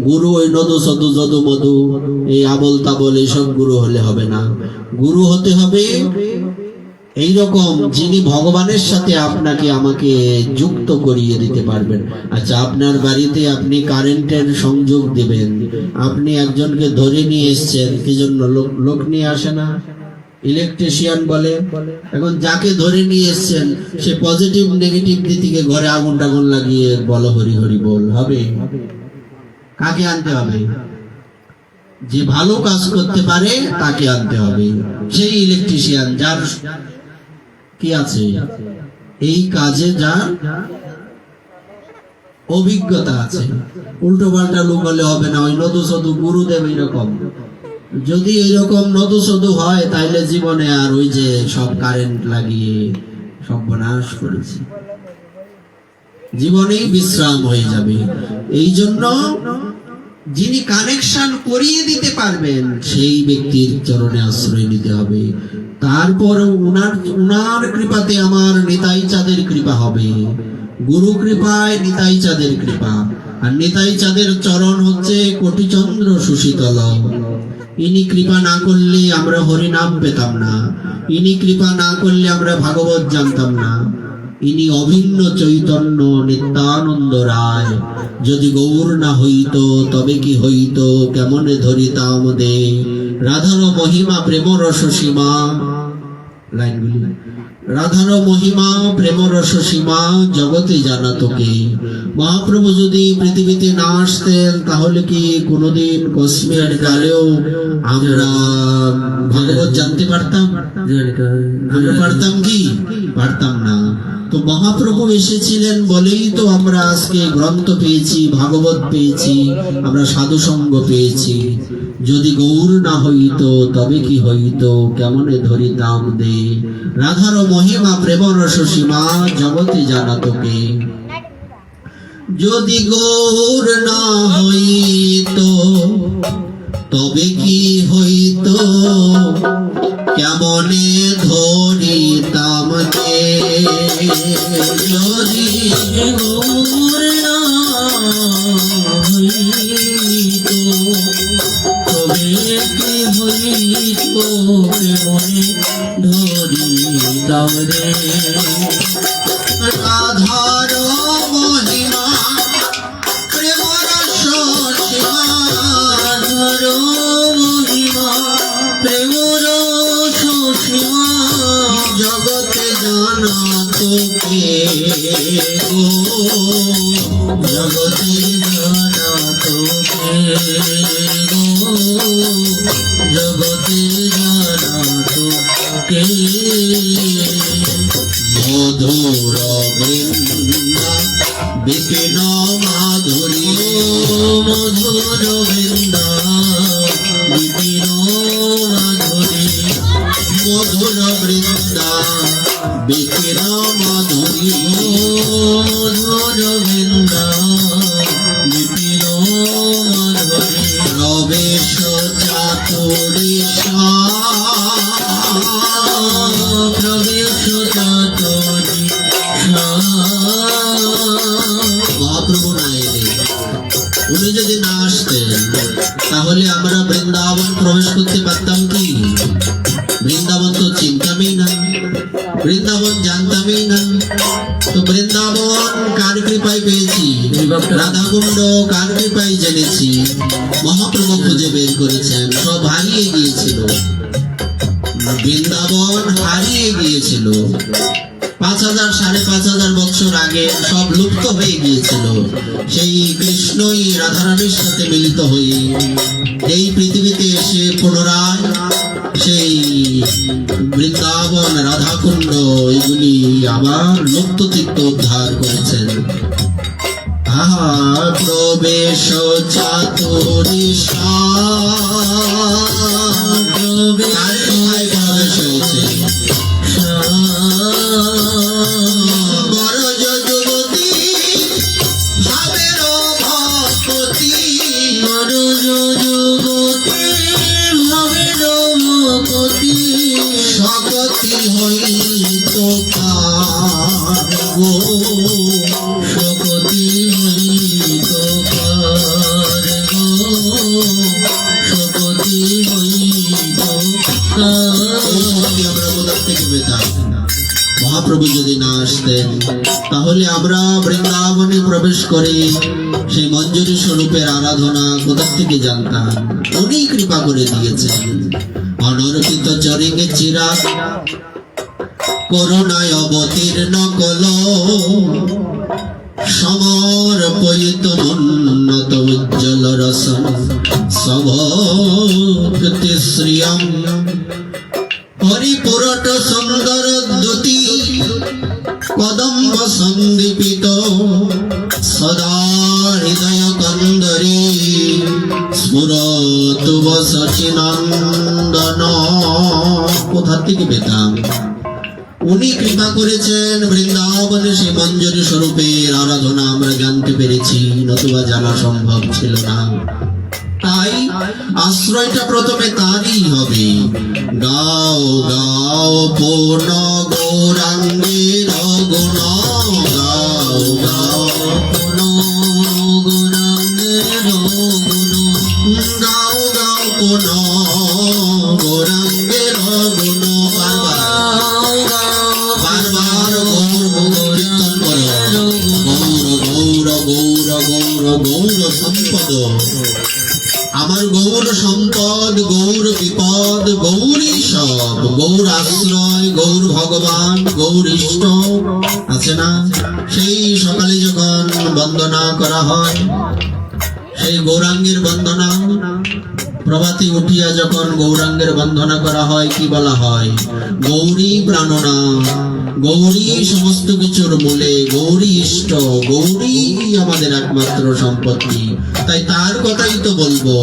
গুরু ওই নদু সদু যদু মধু এই আবল তাবল এইসব গুরু হলে হবে না। গুরু হতে হবে এইরকম যিনি ভগবানের সাথে আপনাকে আমাকে যুক্ত করিয়ে দিতে পারবেন। আচ্ছা, আপনার বাড়িতে আপনি কারেন্টের সংযোগ দিবেন, আপনি একজনকে ধরে নিয়ে এসছেন, কি জন্য? লোক নিয়ে আসে না, ইলেকট্রিশিয়ান বলে। এখন যাকে ধরে নিয়ে এসছেন সে পজিটিভ নেগেটিভ দিকে ঘরে আগুন টাগুন লাগিয়ে বলো হরি হরি বল, হবে? কাকে আনতে হবে? যে ভালো কাজ করতে পারে তাকে আনতে হবে। সেই ইলেকট্রিশিয়ান যার কি আছে এই কাজে, যার অভিজ্ঞতা আছে। উল্টো পাল্টা লোক হলে হবে না। ওই নদু সদু গুরুদেব এইরকম, যদি এইরকম নদু সদু হয় তাইলে জীবনে আর ওই যে সব কারেন্ট লাগিয়ে সর্বনাশ করেছি, জীবনেই বিশ্রাম হয়ে যাবে। এই জন্য যিনি কানেকশন করিয়ে দিতে পারবেন সেই ব্যক্তির চরণে আশ্রয় নিতে হবে। তারপর উনার কৃপাতে আমার নিতাই চাঁদের কৃপা হবে। গুরু কৃপায় নিতাই চাঁদের কৃপা। আর নিতাই চাঁদের চরণ হচ্ছে কোটি চন্দ্র সুশীতল। ইনি কৃপা না করলে আমরা হরিনাম পেতাম না, ইনি কৃপা না করলে আমরা ভাগবত জানতাম না। ইনি অভিন্ন চৈতন্য নিত্যানন্দ রায়। যদি গৌর না হইত তবে কি হইত, কেমনে ধরিতাম দে রাধার মহিমা প্রেম রস সীমা। লাইনগুলি, রাধার মহিমা প্রেম রস সীমা জগতে জানা তোকে। মহাপ্রভু যদি পৃথিবীতে না আসতেন তাহলে কি কোনোদিন কশ্মীর কালেও আমরা ভাগবত জানতে পারতাম? আমরা পারতাম কি? পারতাম না। তো মহাপ্রভু এসেছিলেন বলেই তো আমরা আজকে গ্রন্থ পেয়েছি, ভাগবত পেয়েছি, আমরা সাধু সঙ্গ পেয়েছি। যদি গৌর না হইত তবে কি হইত, কেমনে ধরিতাম দে রাধার মহিমা প্রেম রস সীমা জগতে জানা তোকে। যদি গৌর না হইত তবে কি হইত, কেমনে ধরিতাম দে। যদি গৌর না হইত তবে কি হইত, মনে ধরিতাম রে। রাধার মহিমা প্রেম রস সীমা, রাধার মহিমা প্রেম রস সীমা জগতে জানা তোকে গো, জগতে জানা তোকে গো, জগতে জানা তোকে। মধুর বৃন্দা বিপিন মাধুরী, মধুর বৃন্দা বিপিন মাধুরী, মধুর বৃন্দা বিপিন মাধুরী, মধুর বৃন্দা বিপিন মাধুরী। প্রবেশ চাতুরী প্রবেশ চাতুরী। মহাপ্রভু না এলে, উনি যদি না আসতেন তাহলে আমরা বৃন্দাবন প্রবেশ করতে পারতাম কি? বৃন্দাবন তো চিন্তামই না, বৃন্দাবন জানতামই না। তো বৃন্দাবন কার কৃপায় পেয়েছি? রাধাকুণ্ড কার কৃপায় জেনেছি? মহাপ্রভু খুঁজে বের করেছেন। সব হারিয়ে গিয়েছিল, বৃন্দাবন হারিয়ে গিয়েছিল। 5000 5,500 বছর আগে সব লুপ্ত হয়ে গিয়েছিল। সেই কৃষ্ণই রাধারানীর সাথে মিলিত হয়ে এই পৃথিবীতে এসে পুনরায় সেই বৃন্দাবন রাধাকুণ্ড এগুলি আবার লুপ্ত চিত্ত উদ্ধার করেছেন। আহা প্রবেশ চাতুরী প্রবেশ হয়েছে। বরজ যুবতী ভাবের ভক্তি, বরজ যুবতী ভাবের ভক্তি, সকতি হইত কার গো, সকতি হইত কার গো, সকতি হইত কার। আমরা কোথা থেকে পেতাম? মহাপ্রভু যদি না আসতেন তাহলে আমরা বৃন্দাবনে প্রবেশ করে সেই মঞ্জুরি স্বরূপের আরাধনা কোথা থেকে জানতাম? উনি কৃপা করে দিয়েছেন। অনর্পিত চরিঙে চিরা করুণায় অবতীর্ণ কল, সমর্পয়িত উন্নত উজ্জ্বল রসম সভক্তি শ্রিয়ম। হরিপুরট সুন্দর দ্যুতি কদম্ব সন্দীপিত, সদা হৃদয় কন্দরে স্ফুরতু সচিনন্দন। কোথা থেকে পেতাম? উনি কৃপা করেছেন। বৃন্দাবনে সেই মঞ্জুরি স্বরূপের আরাধনা আমরা জানতে পেরেছি, নতুবা জানা সম্ভব ছিল না। তাই আশ্রয়টা প্রথমে তারই হবে। গাও গাও পূর্ণ গৌরাঙ্গের গুণ, গাও গাও পূর্ণ গৌরাঙ্গের গুণ, গাও গাও পূর্ণ গৌরাঙ্গের গুণ। বারবার বারবার গৌর গৌর সম্পদ, আমার গৌর সম্পদ, গৌর বিপদ, গৌরী সব, গৌর আশ্রয়, গৌর ভগবান, গৌর ইষ্ট আছে না? সেই সকালে যখন বন্দনা করা হয়, সেই গৌরাঙ্গের বন্দনা, প্রভাতে উঠিয়া যখন গৌরাঙ্গের বন্দনা করা হয়, কি বলা হয়? গৌরী প্রাণনা, গৌরী সমস্ত কিছুর মূলে, গৌরী ইষ্ট, গৌরী আমাদের একমাত্র সম্পত্তি। তাই তার কথাই তো বলবো,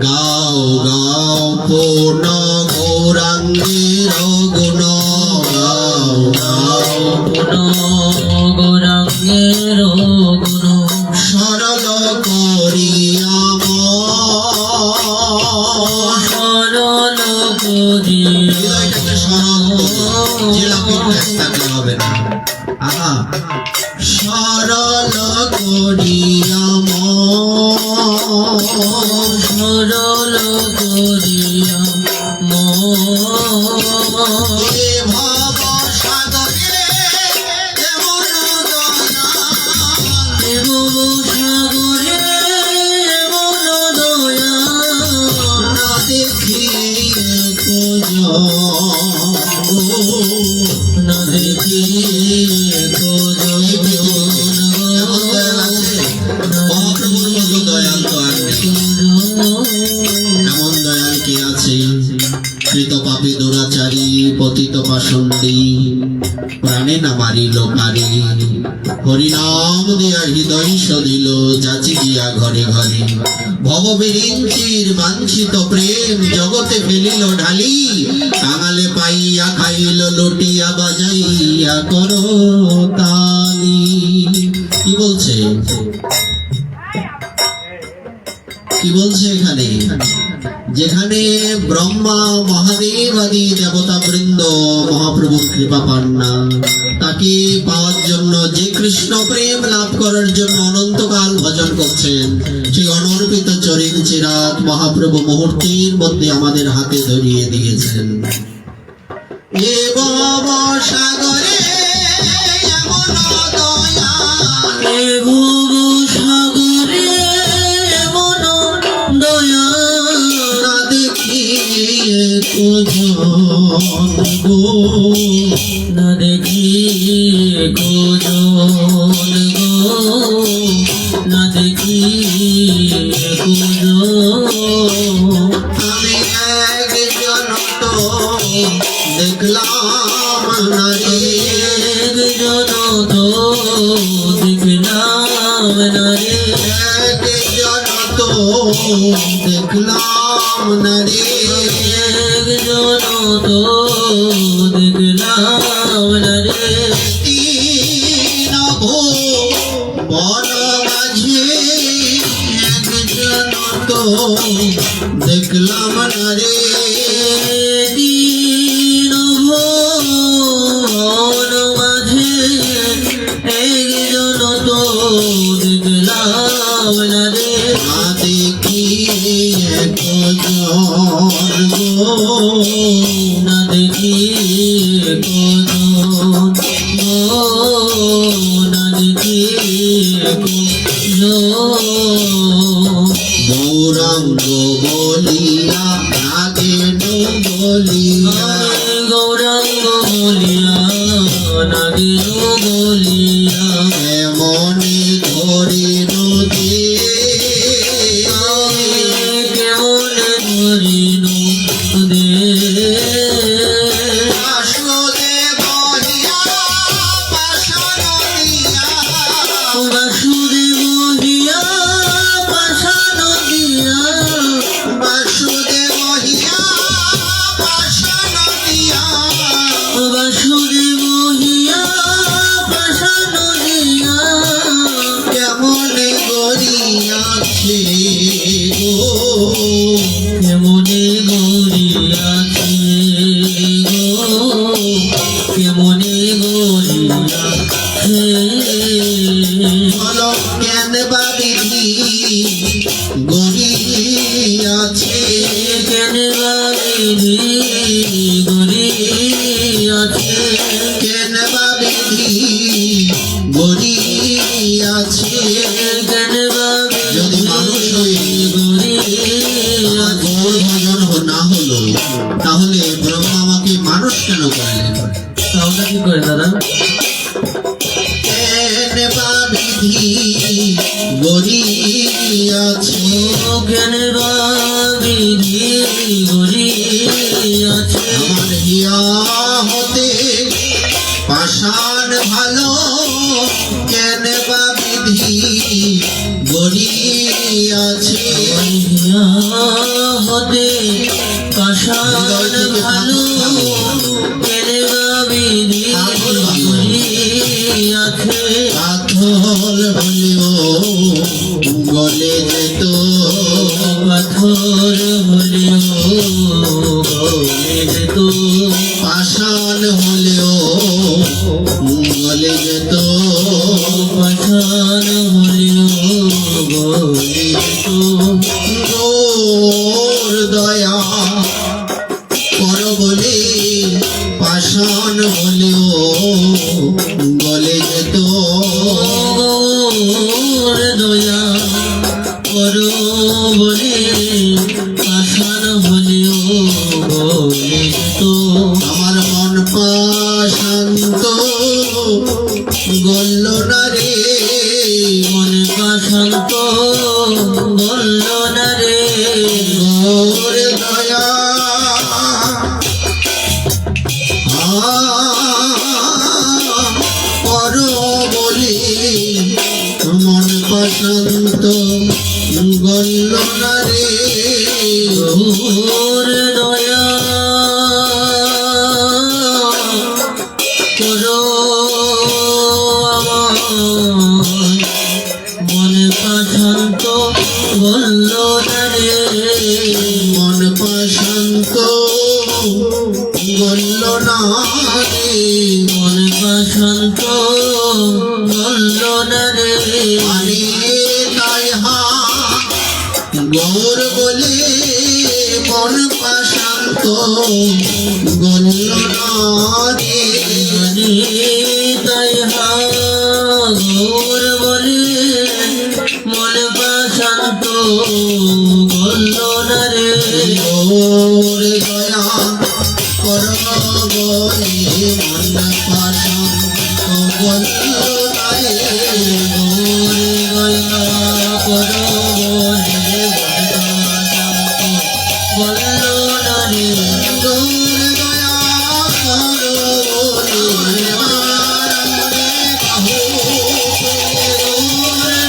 গাও গাও পূর্ণ গৌরাঙ্গের গুণ, গাও গাও গৌরাঙ্গের গুণ, সরল করিয়া সরল করিয়া হবে না। আহা, সরল করিয়া সরল করিয়া ভাব সাগরে এমন দয়া, সাগরে এমন দয়া, না দেখিয়ে না দেখি মহাপ্রভুর মতো দয়াল তো আর নেই। এমন দয়াল কি আছে? কৃত পাপী দুরাচারী পতিত পাষণ্ডী প্রাণে না মারিল কারে, হরিনাম দিয়া হৃদয় সদিল যাচি গিয়া ঘরে ঘরে, ভববিরিঞ্চির বাঞ্ছিত প্রেম জগতে ফেলিল ঢালি, কাঙালে পাইয়া খাইল লুটিয়া বাজাইয়া করো তালি। কি বলছে? কি বলছে এখানে? যেখানে ব্রহ্মা মহাদেব আদি দেবতা বৃন্দ মহাপ্রভুর কৃপা পান না, তাকে পাওয়ার জন্য, যে কৃষ্ণ প্রেম লাভ করার জন্য অনন্তকাল ভজন করছেন, সেই অনর্পিত চরিত চিরাত মহাপ্রভু মুহূর্তের মধ্যে আমাদের হাতে ধরিয়ে দিয়েছেন। এ ভব সাগরে এমন দয়া, এ ভব সাগরে এমন দয়া, না দেখিয়ে কোজন গো, না দেখি কোজন গো, না দেখি কোজন, আমি একজন তো দেখলাম না রে, একজন তো দেখলাম না রে, একজন তো দেখলাম না রে, একজন তো দেখলাম না রে, তিন বন মাঝে একজন তো দেখলাম না রে, দিন ভোর মাঝে একজন তো দেখলাম না রে, না দেখি একজন গো, না দেখি কোজন গো, না দেখি কোজন, গৌরাঙ্গ বলিয়া নাগেন বলিয়া, গৌরাঙ্গ বলিয়া নাগেন বলিয়া, এমনি ধরে নদী কেমন ধরিল দে, বাসুদেব বহিয়া পাষাণ দিয়া, বাসুদেব হিয়া পাষাণ দিয়া, বাসুদেব বহিয়া পাষাণ দিয়া, বাসুদেব হিয়া পাষাণ দিয়া, কেমন গড়িয়াছে গো, কেমনে গড়িয়াছে গো, কেমনে গড়িয়াছে, বলো কেন বা বিধি গড়িয়াছে, কেন বিধি গড়িয়াছে, কেন বা বিধি গড়িয়াছে, কেন আছে পাথর হলেও গলে যেত, পাথর হলেও গলে যেত, পাষাণ হলেও গলে যেত, পাষাণ হলেও গলে যেত। তোর দয়া কর বলে পাষাণ হলেও গলে যেত, ওর দয়া করো বলে পাষাণ হলেও গলে যেত। আমার মন পাশান্ত গল্ল না রে, মন পাশান্ত বলল না রে, ওর দয়া কর বলি মন পাশান্ত গল্ল না রে, ওর দয়া করো আমার মন পাশান্ত বলল না রে, মন পাশান্ত গল্ল না রে, মন পাশান্ত বলল না রে, আরে তাই হা গৌর বলে মন পাশান্ত গল্ল না রে, তাই হাগর বলে মন পাশান্ত বলল না রে, ওর দয়া কর বলে মন পাশান্ত গল্ল না রে, ওরে গয়া কর বলে মন পাশান্ত বলল না রে, গৌর দয়া কর বলে মারমে কাহো, দয়া কর বলে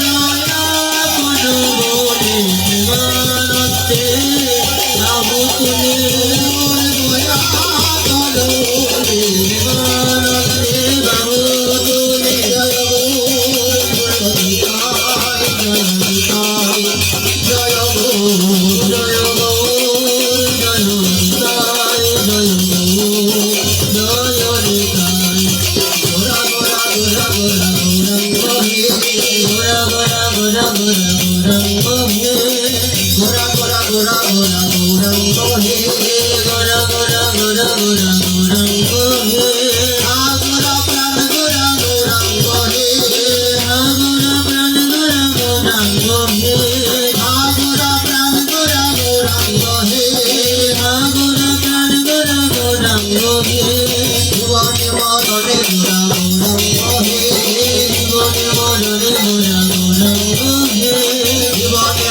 জয় গৌর নিতাই, জয় গৌর গোরা গোরা গোরা গোরা গৌরাঙ্গ হে, গোরা গোরা গোরা গৌরাঙ্গ হে, আগরা প্রাণ গোরা গৌরাঙ্গ হে, আগরা প্রাণ গোরা গৌরাঙ্গ হে, জীবনে মরণে গোরা গৌরাঙ্গ হে, জীবনে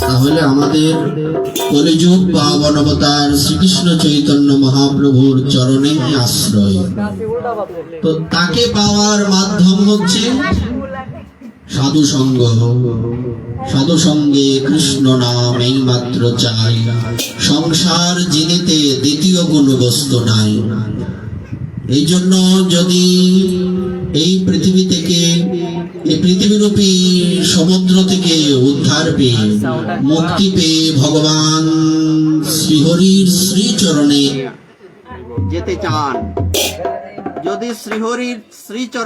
তাহলে আমাদের কলিযুগ পাবন অবতার শ্রীকৃষ্ণ চৈতন্য মহাপ্রভুর চরণে আশ্রয়। তো তাকে পাওয়ার মাধ্যম হচ্ছে সাধু সঙ্গ। সাধু সঙ্গে কৃষ্ণ নাম এই মাত্র চাই, সংসার জিনিতে দ্বিতীয় কোনো বস্তু নাই। এই জন্য যদি এই পৃথিবী থেকে, এই পৃথিবীরূপী সমুদ্র থেকে উদ্ধার পেয়ে, মুক্তি পেয়ে ভগবান শ্রীহরির শ্রীচরণে যেতে চান, যদি শ্রীহরির শ্রীচরণ